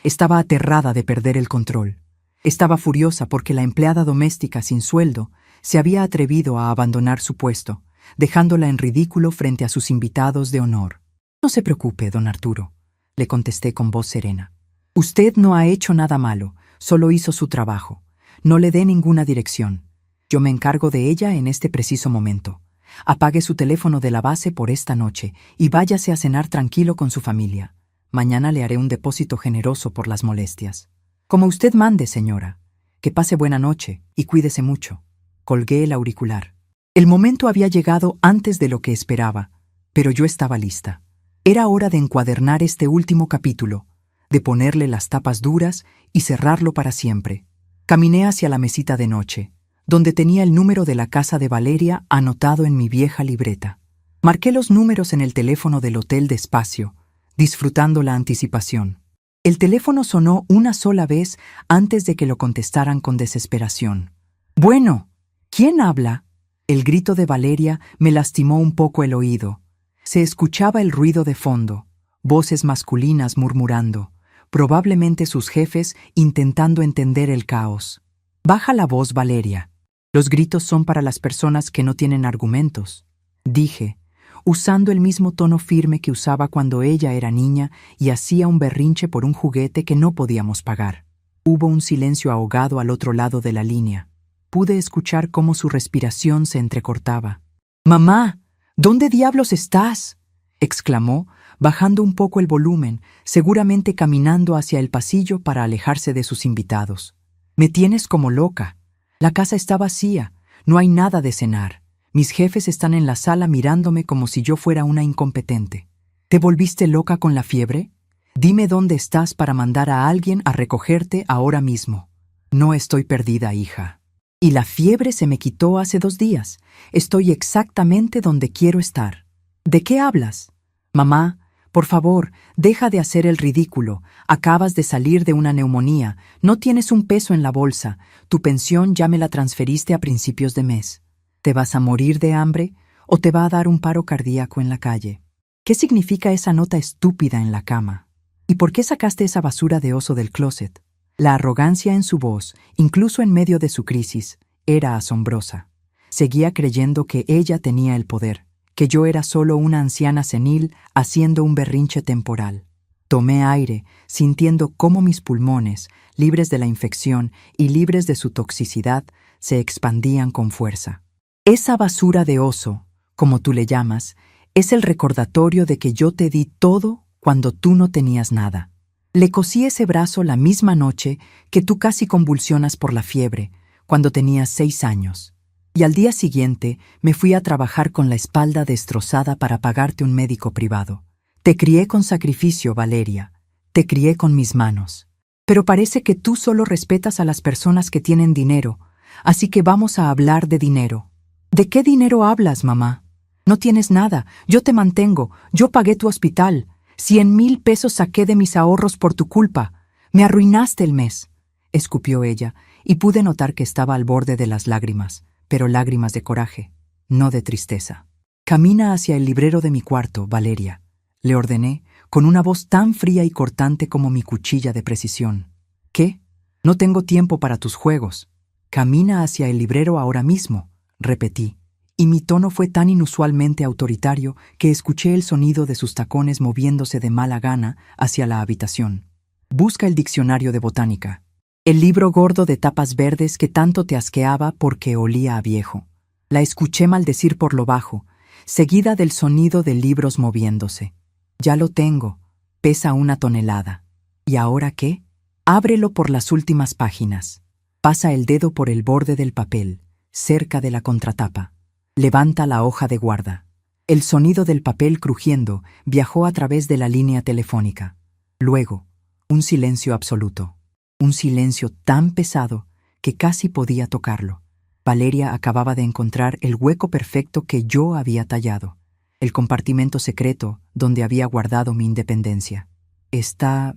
Estaba aterrada de perder el control. Estaba furiosa porque la empleada doméstica sin sueldo se había atrevido a abandonar su puesto, dejándola en ridículo frente a sus invitados de honor. «No se preocupe, don Arturo. le contesté con voz serena. Usted no ha hecho nada malo, solo hizo su trabajo. No le dé ninguna dirección. Yo me encargo de ella en este preciso momento. Apague su teléfono de la base por esta noche y váyase a cenar tranquilo con su familia. Mañana le haré un depósito generoso por las molestias. Como usted mande, señora. Que pase buena noche y cuídese mucho. Colgué el auricular. El momento había llegado antes de lo que esperaba, pero yo estaba lista. Era hora de encuadernar este último capítulo, de ponerle las tapas duras y cerrarlo para siempre. Caminé hacia la mesita de noche, donde tenía el número de la casa de Valeria anotado en mi vieja libreta. Marqué los números en el teléfono del hotel despacio, disfrutando la anticipación. El teléfono sonó una sola vez antes de que lo contestaran con desesperación. «Bueno, ¿quién habla?» El grito de Valeria me lastimó un poco el oído. Se escuchaba el ruido de fondo, voces masculinas murmurando, probablemente sus jefes intentando entender el caos. «Baja la voz, Valeria. Los gritos son para las personas que no tienen argumentos», dije, usando el mismo tono firme que usaba cuando ella era niña y hacía un berrinche por un juguete que no podíamos pagar. Hubo un silencio ahogado al otro lado de la línea. Pude escuchar cómo su respiración se entrecortaba. «Mamá, ¿dónde diablos estás?», exclamó, bajando un poco el volumen, seguramente caminando hacia el pasillo para alejarse de sus invitados. «Me tienes como loca. La casa está vacía, no hay nada de cenar. Mis jefes están en la sala mirándome como si yo fuera una incompetente. ¿Te volviste loca con la fiebre? Dime dónde estás para mandar a alguien a recogerte ahora mismo». «No estoy perdida, hija. Y la fiebre se me quitó hace 2 días. Estoy exactamente donde quiero estar». «¿De qué hablas?» «Mamá, por favor, deja de hacer el ridículo. Acabas de salir de una neumonía. No tienes un peso en la bolsa. Tu pensión ya me la transferiste a principios de mes. ¿Te vas a morir de hambre o te va a dar un paro cardíaco en la calle? ¿Qué significa esa nota estúpida en la cama? ¿Y por qué sacaste esa basura de oso del closet?» La arrogancia en su voz, incluso en medio de su crisis, era asombrosa. Seguía creyendo que ella tenía el poder, que yo era solo una anciana senil haciendo un berrinche temporal. Tomé aire, sintiendo cómo mis pulmones, libres de la infección y libres de su toxicidad, se expandían con fuerza. Esa basura de oso, como tú le llamas, es el recordatorio de que yo te di todo cuando tú no tenías nada. Le cosí ese brazo la misma noche que tú casi convulsionas por la fiebre, cuando tenías 6 años. Y al día siguiente me fui a trabajar con la espalda destrozada para pagarte un médico privado. Te crié con sacrificio, Valeria. Te crié con mis manos. Pero parece que tú solo respetas a las personas que tienen dinero, así que vamos a hablar de dinero. ¿De qué dinero hablas, mamá? No tienes nada, yo te mantengo, yo pagué tu hospital. 100,000 pesos saqué de mis ahorros por tu culpa. Me arruinaste el mes», escupió ella, y pude notar que estaba al borde de las lágrimas, pero lágrimas de coraje, no de tristeza. «Camina hacia el librero de mi cuarto, Valeria», le ordené, con una voz tan fría y cortante como mi cuchilla de precisión. «¿Qué? No tengo tiempo para tus juegos. Camina hacia el librero ahora mismo», repetí, y mi tono fue tan inusualmente autoritario que escuché el sonido de sus tacones moviéndose de mala gana hacia la habitación. «Busca el diccionario de botánica. El libro gordo de tapas verdes que tanto te asqueaba porque olía a viejo». La escuché maldecir por lo bajo, seguida del sonido de libros moviéndose. «Ya lo tengo. Pesa 1 tonelada. ¿Y ahora qué? Ábrelo por las últimas páginas. Pasa el dedo por el borde del papel, cerca de la contratapa. Levanta la hoja de guarda». El sonido del papel crujiendo viajó a través de la línea telefónica. Luego, un silencio absoluto. Un silencio tan pesado que casi podía tocarlo. Valeria acababa de encontrar el hueco perfecto que yo había tallado, el compartimento secreto donde había guardado mi independencia. Está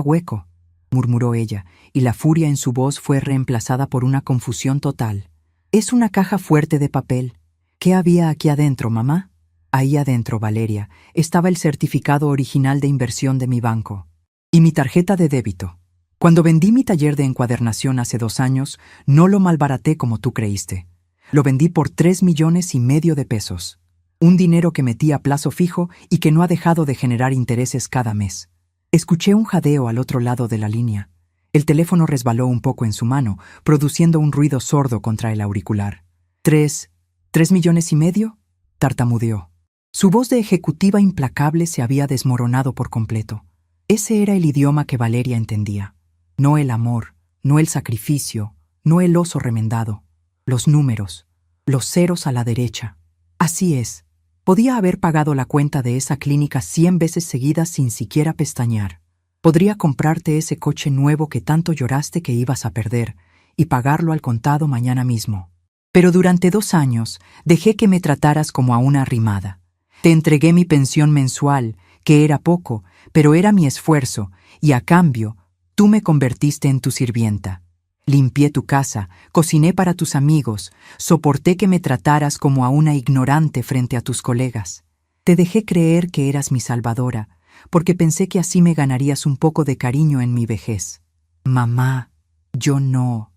hueco», murmuró ella, y la furia en su voz fue reemplazada por una confusión total. «Es una caja fuerte de papel. ¿Qué había aquí adentro, mamá?» «Ahí adentro, Valeria, estaba el certificado original de inversión de mi banco. Y mi tarjeta de débito. Cuando vendí mi taller de encuadernación hace 2 años, no lo malbaraté como tú creíste. Lo vendí por 3,5 millones de pesos. Un dinero que metí a plazo fijo y que no ha dejado de generar intereses cada mes. Escuché un jadeo al otro lado de la línea. El teléfono resbaló un poco en su mano, produciendo un ruido sordo contra el auricular. ¿3 millones y medio? Tartamudeó. Su voz de ejecutiva implacable se había desmoronado por completo. Ese era el idioma que Valeria entendía. No el amor, no el sacrificio, no el oso remendado. Los números, los ceros a la derecha. Así es. Podía haber pagado la cuenta de esa clínica 100 veces seguidas sin siquiera pestañear. Podría comprarte ese coche nuevo que tanto lloraste que ibas a perder y pagarlo al contado mañana mismo. Pero durante 2 años dejé que me trataras como a una arrimada. Te entregué mi pensión mensual, que era poco, pero era mi esfuerzo, y a cambio, tú me convertiste en tu sirvienta. Limpié tu casa, cociné para tus amigos, soporté que me trataras como a una ignorante frente a tus colegas. Te dejé creer que eras mi salvadora, porque pensé que así me ganarías un poco de cariño en mi vejez. Mamá, yo no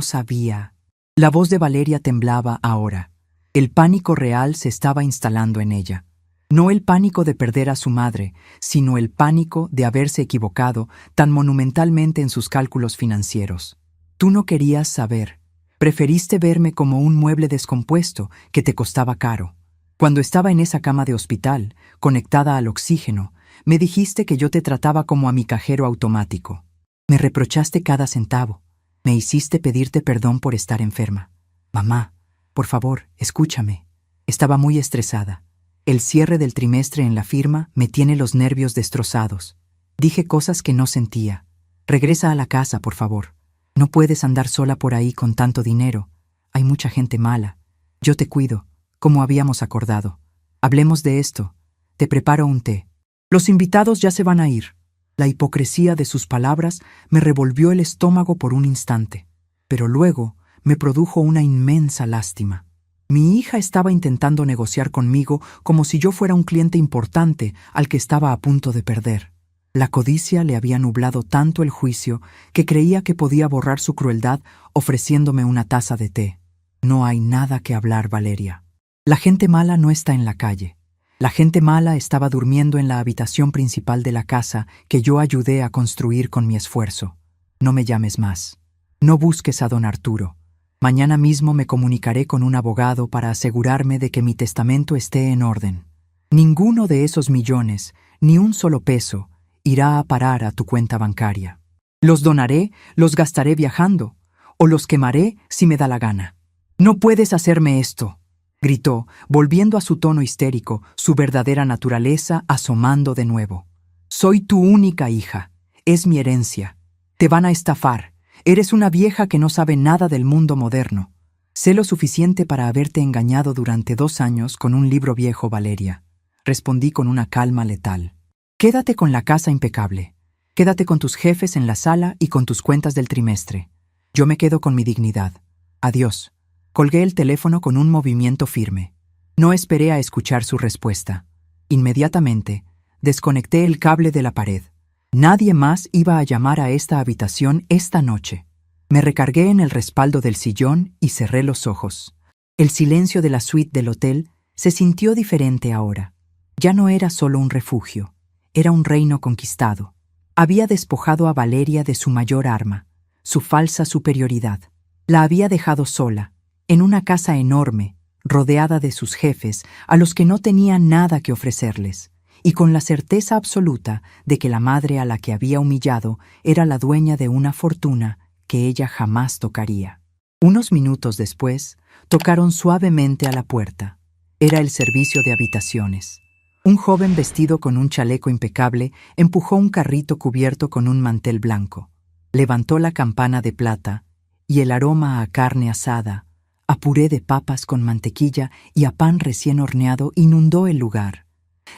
sabía. La voz de Valeria temblaba ahora. El pánico real se estaba instalando en ella. No el pánico de perder a su madre, sino el pánico de haberse equivocado tan monumentalmente en sus cálculos financieros. Tú no querías saber. Preferiste verme como un mueble descompuesto que te costaba caro. Cuando estaba en esa cama de hospital, conectada al oxígeno, me dijiste que yo te trataba como a mi cajero automático. Me reprochaste cada centavo. Me hiciste pedirte perdón por estar enferma. Mamá, por favor, escúchame. Estaba muy estresada. El cierre del trimestre en la firma me tiene los nervios destrozados. Dije cosas que no sentía. Regresa a la casa, por favor. No puedes andar sola por ahí con tanto dinero. Hay mucha gente mala. Yo te cuido, como habíamos acordado. Hablemos de esto. Te preparo un té. Los invitados ya se van a ir. La hipocresía de sus palabras me revolvió el estómago por un instante, pero luego me produjo una inmensa lástima. Mi hija estaba intentando negociar conmigo como si yo fuera un cliente importante al que estaba a punto de perder. La codicia le había nublado tanto el juicio que creía que podía borrar su crueldad ofreciéndome una taza de té. No hay nada que hablar, Valeria. La gente mala no está en la calle. La gente mala estaba durmiendo en la habitación principal de la casa que yo ayudé a construir con mi esfuerzo. No me llames más. No busques a don Arturo. Mañana mismo me comunicaré con un abogado para asegurarme de que mi testamento esté en orden. Ninguno de esos millones, ni un solo peso, irá a parar a tu cuenta bancaria. Los donaré, los gastaré viajando, o los quemaré si me da la gana. No puedes hacerme esto, gritó, volviendo a su tono histérico, su verdadera naturaleza asomando de nuevo. Soy tu única hija, es mi herencia. Te van a estafar. Eres una vieja que no sabe nada del mundo moderno. Sé lo suficiente para haberte engañado durante 2 años con un libro viejo, Valeria. Respondí con una calma letal. Quédate con la casa impecable. Quédate con tus jefes en la sala y con tus cuentas del trimestre. Yo me quedo con mi dignidad. Adiós. Colgué el teléfono con un movimiento firme. No esperé a escuchar su respuesta. Inmediatamente, desconecté el cable de la pared. Nadie más iba a llamar a esta habitación esta noche. Me recargué en el respaldo del sillón y cerré los ojos. El silencio de la suite del hotel se sintió diferente ahora. Ya no era solo un refugio, era un reino conquistado. Había despojado a Valeria de su mayor arma, su falsa superioridad. La había dejado sola, en una casa enorme, rodeada de sus jefes, a los que no tenía nada que ofrecerles, y con la certeza absoluta de que la madre a la que había humillado era la dueña de una fortuna que ella jamás tocaría. Unos minutos después, tocaron suavemente a la puerta. Era el servicio de habitaciones. Un joven vestido con un chaleco impecable empujó un carrito cubierto con un mantel blanco. Levantó la campana de plata y el aroma a carne asada, a puré de papas con mantequilla y a pan recién horneado inundó el lugar.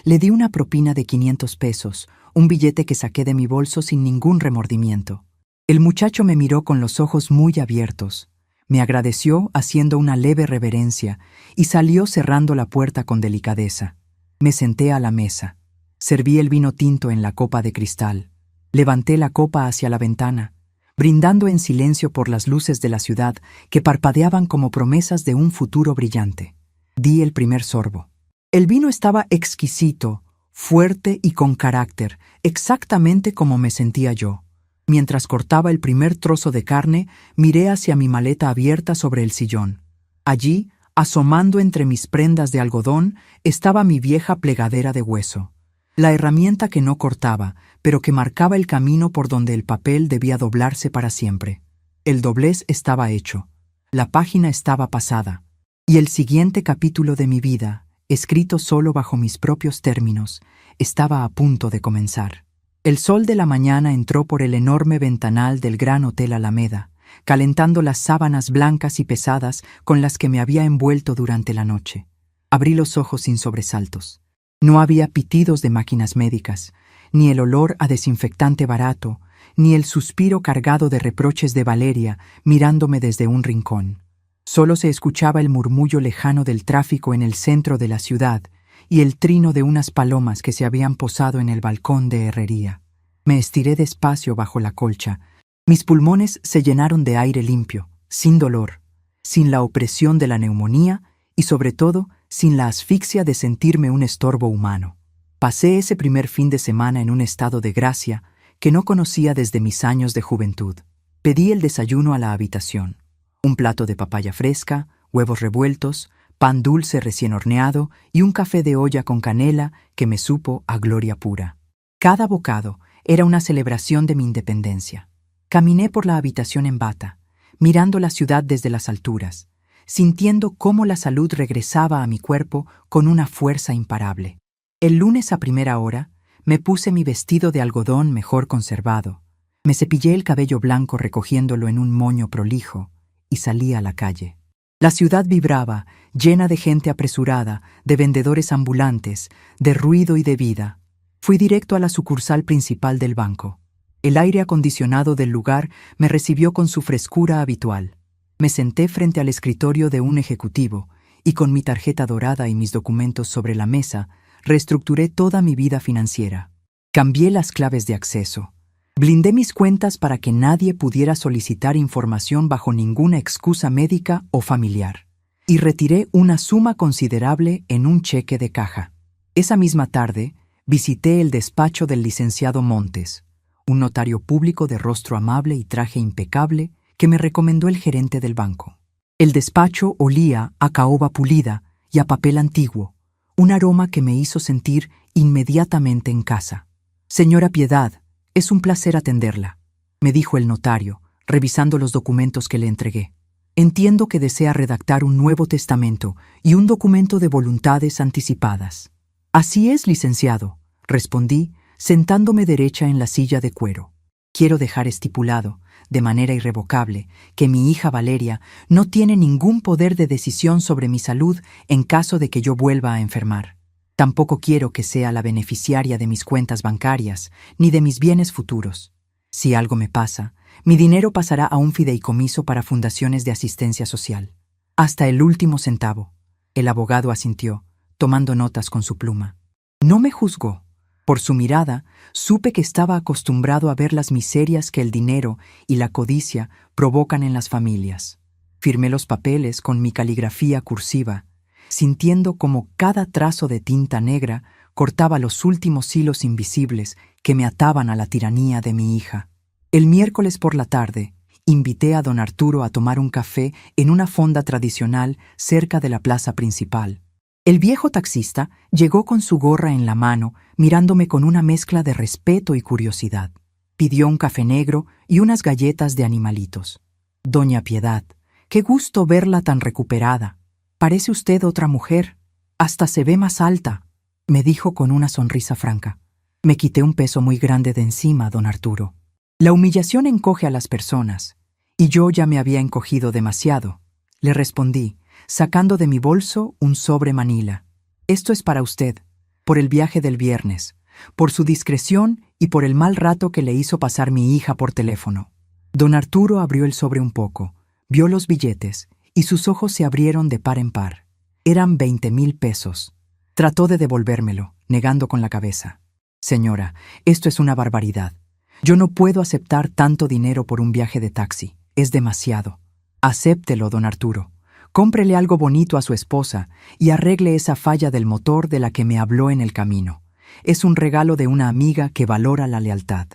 Le di una propina de 500 pesos, un billete que saqué de mi bolso sin ningún remordimiento. El muchacho me miró con los ojos muy abiertos, me agradeció haciendo una leve reverencia y salió cerrando la puerta con delicadeza. Me senté a la mesa. Serví el vino tinto en la copa de cristal. Levanté la copa hacia la ventana, brindando en silencio por las luces de la ciudad que parpadeaban como promesas de un futuro brillante. Di el primer sorbo. El vino estaba exquisito, fuerte y con carácter, exactamente como me sentía yo. Mientras cortaba el primer trozo de carne, miré hacia mi maleta abierta sobre el sillón. Allí, asomando entre mis prendas de algodón, estaba mi vieja plegadera de hueso. La herramienta que no cortaba, pero que marcaba el camino por donde el papel debía doblarse para siempre. El doblez estaba hecho. La página estaba pasada. Y el siguiente capítulo de mi vida, escrito solo bajo mis propios términos, estaba a punto de comenzar. El sol de la mañana entró por el enorme ventanal del Gran Hotel Alameda, calentando las sábanas blancas y pesadas con las que me había envuelto durante la noche. Abrí los ojos sin sobresaltos. No había pitidos de máquinas médicas, ni el olor a desinfectante barato, ni el suspiro cargado de reproches de Valeria mirándome desde un rincón. Solo se escuchaba el murmullo lejano del tráfico en el centro de la ciudad y el trino de unas palomas que se habían posado en el balcón de herrería. Me estiré despacio bajo la colcha. Mis pulmones se llenaron de aire limpio, sin dolor, sin la opresión de la neumonía y, sobre todo, sin la asfixia de sentirme un estorbo humano. Pasé ese primer fin de semana en un estado de gracia que no conocía desde mis años de juventud. Pedí el desayuno a la habitación. Un plato de papaya fresca, huevos revueltos, pan dulce recién horneado y un café de olla con canela que me supo a gloria pura. Cada bocado era una celebración de mi independencia. Caminé por la habitación en bata, mirando la ciudad desde las alturas, sintiendo cómo la salud regresaba a mi cuerpo con una fuerza imparable. El lunes a primera hora, me puse mi vestido de algodón mejor conservado, me cepillé el cabello blanco recogiéndolo en un moño prolijo y salí a la calle. La ciudad vibraba, llena de gente apresurada, de vendedores ambulantes, de ruido y de vida. Fui directo a la sucursal principal del banco. El aire acondicionado del lugar me recibió con su frescura habitual. Me senté frente al escritorio de un ejecutivo y con mi tarjeta dorada y mis documentos sobre la mesa, reestructuré toda mi vida financiera. Cambié las claves de acceso. Blindé mis cuentas para que nadie pudiera solicitar información bajo ninguna excusa médica o familiar. Y retiré una suma considerable en un cheque de caja. Esa misma tarde, visité el despacho del licenciado Montes, un notario público de rostro amable y traje impecable que me recomendó el gerente del banco. El despacho olía a caoba pulida y a papel antiguo, un aroma que me hizo sentir inmediatamente en casa. «Señora Piedad, es un placer atenderla», me dijo el notario, revisando los documentos que le entregué. «Entiendo que desea redactar un nuevo testamento y un documento de voluntades anticipadas». «Así es, licenciado», respondí, sentándome derecha en la silla de cuero. «Quiero dejar estipulado, de manera irrevocable, que mi hija Valeria no tiene ningún poder de decisión sobre mi salud en caso de que yo vuelva a enfermar. Tampoco quiero que sea la beneficiaria de mis cuentas bancarias ni de mis bienes futuros. Si algo me pasa, mi dinero pasará a un fideicomiso para fundaciones de asistencia social. Hasta el último centavo». El abogado asintió, tomando notas con su pluma. No me juzgó. Por su mirada, supe que estaba acostumbrado a ver las miserias que el dinero y la codicia provocan en las familias. Firmé los papeles con mi caligrafía cursiva, sintiendo como cada trazo de tinta negra cortaba los últimos hilos invisibles que me ataban a la tiranía de mi hija. El miércoles por la tarde, invité a don Arturo a tomar un café en una fonda tradicional cerca de la plaza principal. El viejo taxista llegó con su gorra en la mano, mirándome con una mezcla de respeto y curiosidad. Pidió un café negro y unas galletas de animalitos. «Doña Piedad, qué gusto verla tan recuperada. Parece usted otra mujer. Hasta se ve más alta», me dijo con una sonrisa franca. Me quité un peso muy grande de encima, don Arturo. La humillación encoge a las personas, y yo ya me había encogido demasiado. Le respondí, sacando de mi bolso un sobre manila. «Esto es para usted, por el viaje del viernes, por su discreción y por el mal rato que le hizo pasar mi hija por teléfono». Don Arturo abrió el sobre un poco, vio los billetes y sus ojos se abrieron de par en par. Eran 20,000 pesos. Trató de devolvérmelo, negando con la cabeza. «Señora, esto es una barbaridad. Yo no puedo aceptar tanto dinero por un viaje de taxi. Es demasiado». «Acéptelo, don Arturo. Cómprele algo bonito a su esposa y arregle esa falla del motor de la que me habló en el camino. Es un regalo de una amiga que valora la lealtad.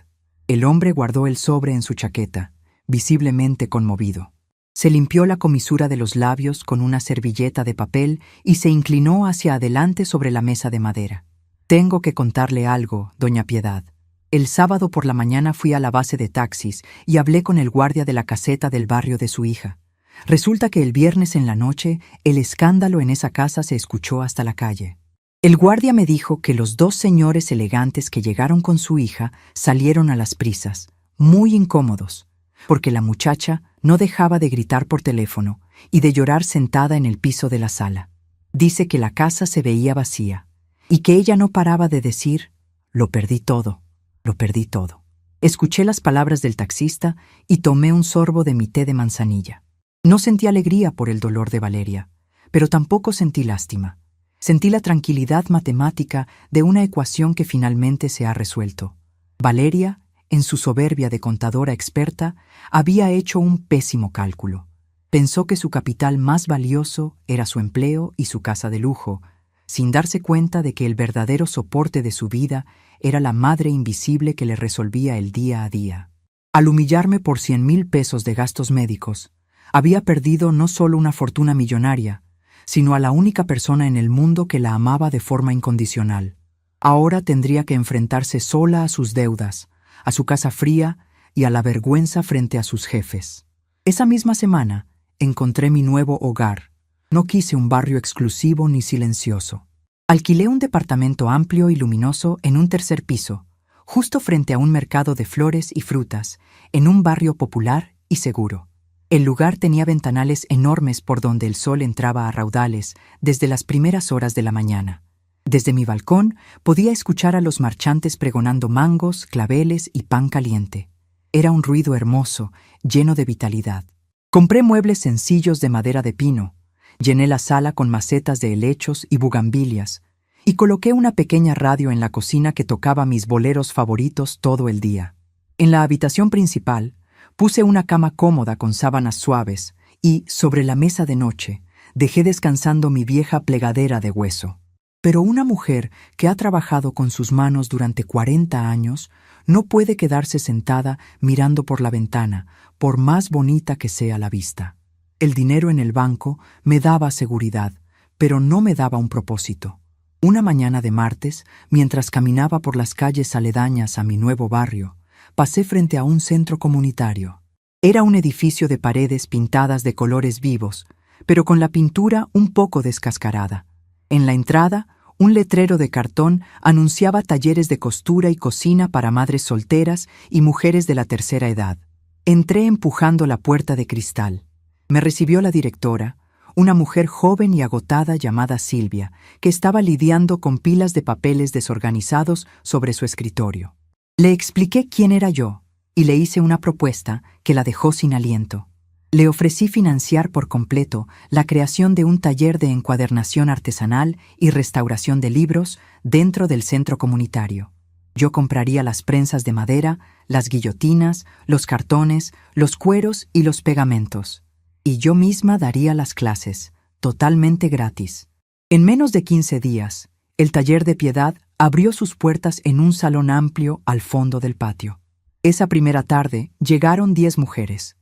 El hombre guardó el sobre en su chaqueta, visiblemente conmovido. Se limpió la comisura de los labios con una servilleta de papel y se inclinó hacia adelante sobre la mesa de madera. Tengo que contarle algo, doña Piedad. El sábado por la mañana fui a la base de taxis y hablé con el guardia de la caseta del barrio de su hija. Resulta que el viernes en la noche el escándalo en esa casa se escuchó hasta la calle. El guardia me dijo que los dos señores elegantes que llegaron con su hija salieron a las prisas, muy incómodos, porque la muchacha no dejaba de gritar por teléfono y de llorar sentada en el piso de la sala. Dice que la casa se veía vacía y que ella no paraba de decir: «Lo perdí todo, lo perdí todo». Escuché las palabras del taxista y tomé un sorbo de mi té de manzanilla. No sentí alegría por el dolor de Valeria, pero tampoco sentí lástima. Sentí la tranquilidad matemática de una ecuación que finalmente se ha resuelto. Valeria, en su soberbia de contadora experta, había hecho un pésimo cálculo. Pensó que su capital más valioso era su empleo y su casa de lujo, sin darse cuenta de que el verdadero soporte de su vida era la madre invisible que le resolvía el día a día. Al humillarme por 100,000 pesos de gastos médicos, había perdido no solo una fortuna millonaria, sino a la única persona en el mundo que la amaba de forma incondicional. Ahora tendría que enfrentarse sola a sus deudas, a su casa fría y a la vergüenza frente a sus jefes. Esa misma semana encontré mi nuevo hogar. No quise un barrio exclusivo ni silencioso. Alquilé un departamento amplio y luminoso en un tercer piso, justo frente a un mercado de flores y frutas, en un barrio popular y seguro. El lugar tenía ventanales enormes por donde el sol entraba a raudales desde las primeras horas de la mañana. Desde mi balcón podía escuchar a los marchantes pregonando mangos, claveles y pan caliente. Era un ruido hermoso, lleno de vitalidad. Compré muebles sencillos de madera de pino, llené la sala con macetas de helechos y bugambilias, y coloqué una pequeña radio en la cocina que tocaba mis boleros favoritos todo el día. En la habitación principal, puse una cama cómoda con sábanas suaves y, sobre la mesa de noche, dejé descansando mi vieja plegadera de hueso. Pero una mujer que ha trabajado con sus manos durante 40 años no puede quedarse sentada mirando por la ventana, por más bonita que sea la vista. El dinero en el banco me daba seguridad, pero no me daba un propósito. Una mañana de martes, mientras caminaba por las calles aledañas a mi nuevo barrio, pasé frente a un centro comunitario. Era un edificio de paredes pintadas de colores vivos, pero con la pintura un poco descascarada. En la entrada, un letrero de cartón anunciaba talleres de costura y cocina para madres solteras y mujeres de la tercera edad. Entré empujando la puerta de cristal. Me recibió la directora, una mujer joven y agotada llamada Silvia, que estaba lidiando con pilas de papeles desorganizados sobre su escritorio. Le expliqué quién era yo y le hice una propuesta que la dejó sin aliento. Le ofrecí financiar por completo la creación de un taller de encuadernación artesanal y restauración de libros dentro del centro comunitario. Yo compraría las prensas de madera, las guillotinas, los cartones, los cueros y los pegamentos. Y yo misma daría las clases, totalmente gratis. En menos de 15 días, el taller de Piedad abrió sus puertas en un salón amplio al fondo del patio. Esa primera tarde llegaron 10 mujeres.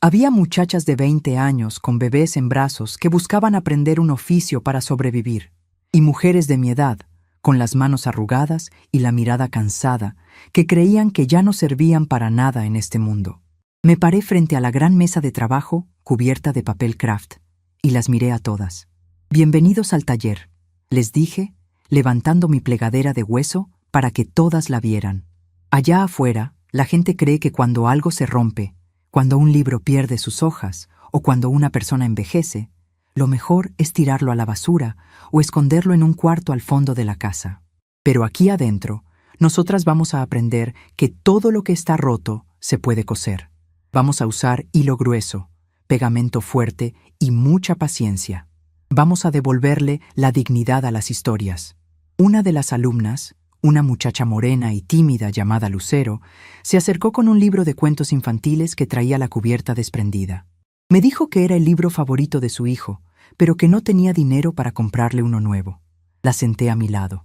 Había muchachas de 20 años con bebés en brazos que buscaban aprender un oficio para sobrevivir, y mujeres de mi edad, con las manos arrugadas y la mirada cansada, que creían que ya no servían para nada en este mundo. Me paré frente a la gran mesa de trabajo cubierta de papel craft y las miré a todas. «Bienvenidos al taller», les dije, levantando mi plegadera de hueso para que todas la vieran. Allá afuera, la gente cree que cuando algo se rompe, cuando un libro pierde sus hojas o cuando una persona envejece, lo mejor es tirarlo a la basura o esconderlo en un cuarto al fondo de la casa. Pero aquí adentro, nosotras vamos a aprender que todo lo que está roto se puede coser. Vamos a usar hilo grueso, pegamento fuerte y mucha paciencia. Vamos a devolverle la dignidad a las historias. Una de las alumnas, una muchacha morena y tímida llamada Lucero, se acercó con un libro de cuentos infantiles que traía la cubierta desprendida. Me dijo que era el libro favorito de su hijo, pero que no tenía dinero para comprarle uno nuevo. La senté a mi lado.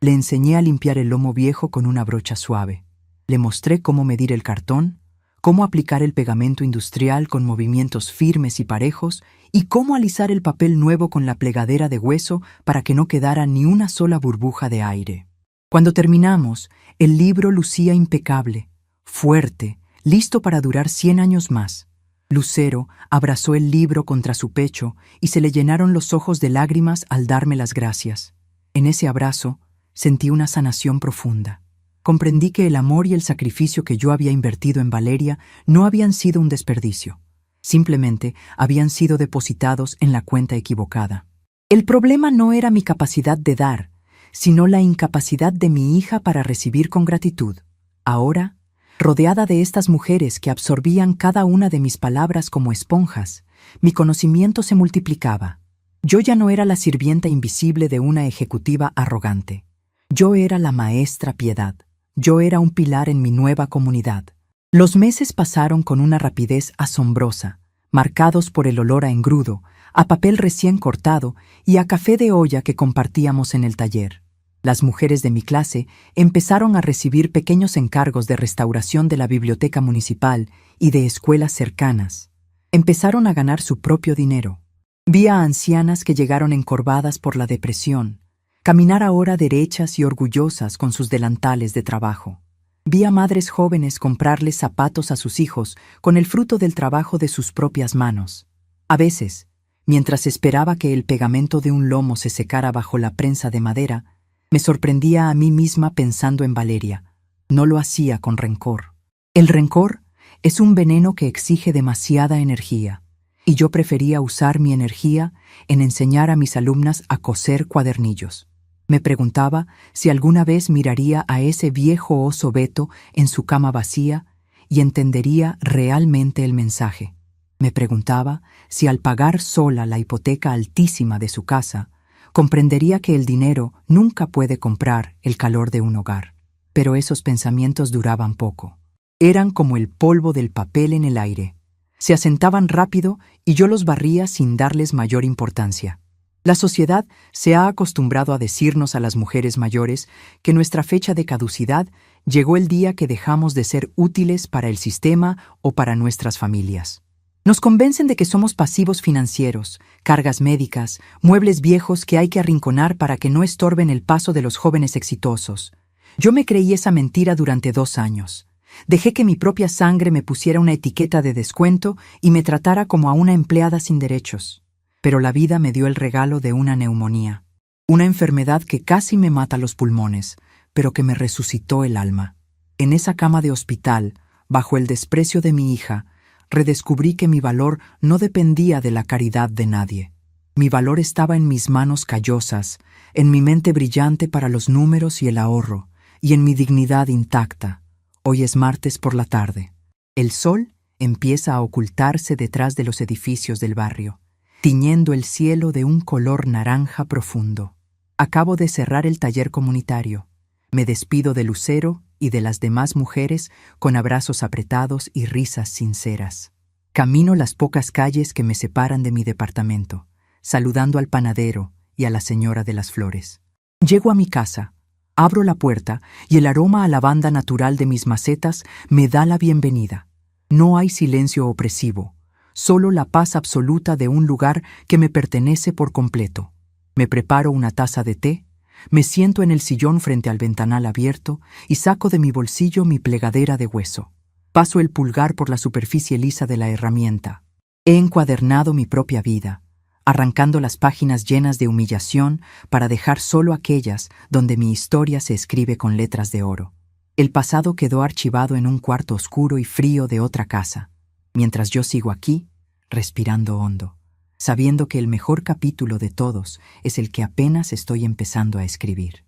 Le enseñé a limpiar el lomo viejo con una brocha suave. Le mostré cómo medir el cartón, cómo aplicar el pegamento industrial con movimientos firmes y parejos y cómo alisar el papel nuevo con la plegadera de hueso para que no quedara ni una sola burbuja de aire. Cuando terminamos, el libro lucía impecable, fuerte, listo para durar 100 años más. Lucero abrazó el libro contra su pecho y se le llenaron los ojos de lágrimas al darme las gracias. En ese abrazo sentí una sanación profunda. Comprendí que el amor y el sacrificio que yo había invertido en Valeria no habían sido un desperdicio. Simplemente habían sido depositados en la cuenta equivocada. El problema no era mi capacidad de dar, sino la incapacidad de mi hija para recibir con gratitud. Ahora, rodeada de estas mujeres que absorbían cada una de mis palabras como esponjas, mi conocimiento se multiplicaba. Yo ya no era la sirvienta invisible de una ejecutiva arrogante. Yo era la maestra Piedad. Yo era un pilar en mi nueva comunidad. Los meses pasaron con una rapidez asombrosa, marcados por el olor a engrudo, a papel recién cortado y a café de olla que compartíamos en el taller. Las mujeres de mi clase empezaron a recibir pequeños encargos de restauración de la biblioteca municipal y de escuelas cercanas. Empezaron a ganar su propio dinero. Vi a ancianas que llegaron encorvadas por la depresión, caminar ahora derechas y orgullosas con sus delantales de trabajo. Vi a madres jóvenes comprarles zapatos a sus hijos con el fruto del trabajo de sus propias manos. A veces, mientras esperaba que el pegamento de un lomo se secara bajo la prensa de madera, me sorprendía a mí misma pensando en Valeria. No lo hacía con rencor. El rencor es un veneno que exige demasiada energía, y yo prefería usar mi energía en enseñar a mis alumnas a coser cuadernillos. Me preguntaba si alguna vez miraría a ese viejo oso Beto en su cama vacía y entendería realmente el mensaje. Me preguntaba si al pagar sola la hipoteca altísima de su casa, comprendería que el dinero nunca puede comprar el calor de un hogar. Pero esos pensamientos duraban poco. Eran como el polvo del papel en el aire. Se asentaban rápido y yo los barría sin darles mayor importancia. La sociedad se ha acostumbrado a decirnos a las mujeres mayores que nuestra fecha de caducidad llegó el día que dejamos de ser útiles para el sistema o para nuestras familias. Nos convencen de que somos pasivos financieros, cargas médicas, muebles viejos que hay que arrinconar para que no estorben el paso de los jóvenes exitosos. Yo me creí esa mentira durante 2 años. Dejé que mi propia sangre me pusiera una etiqueta de descuento y me tratara como a una empleada sin derechos. Pero la vida me dio el regalo de una neumonía, una enfermedad que casi me mata los pulmones, pero que me resucitó el alma. En esa cama de hospital, bajo el desprecio de mi hija, redescubrí que mi valor no dependía de la caridad de nadie. Mi valor estaba en mis manos callosas, en mi mente brillante para los números y el ahorro, y en mi dignidad intacta. Hoy es martes por la tarde. El sol empieza a ocultarse detrás de los edificios del barrio, tiñendo el cielo de un color naranja profundo. Acabo de cerrar el taller comunitario. Me despido de Lucero y de las demás mujeres con abrazos apretados y risas sinceras. Camino las pocas calles que me separan de mi departamento, saludando al panadero y a la señora de las flores. Llego a mi casa, abro la puerta y el aroma a lavanda natural de mis macetas me da la bienvenida. No hay silencio opresivo, solo la paz absoluta de un lugar que me pertenece por completo. Me preparo una taza de té, me siento en el sillón frente al ventanal abierto y saco de mi bolsillo mi plegadera de hueso. Paso el pulgar por la superficie lisa de la herramienta. He encuadernado mi propia vida, arrancando las páginas llenas de humillación para dejar solo aquellas donde mi historia se escribe con letras de oro. El pasado quedó archivado en un cuarto oscuro y frío de otra casa, mientras yo sigo aquí, respirando hondo, sabiendo que el mejor capítulo de todos es el que apenas estoy empezando a escribir.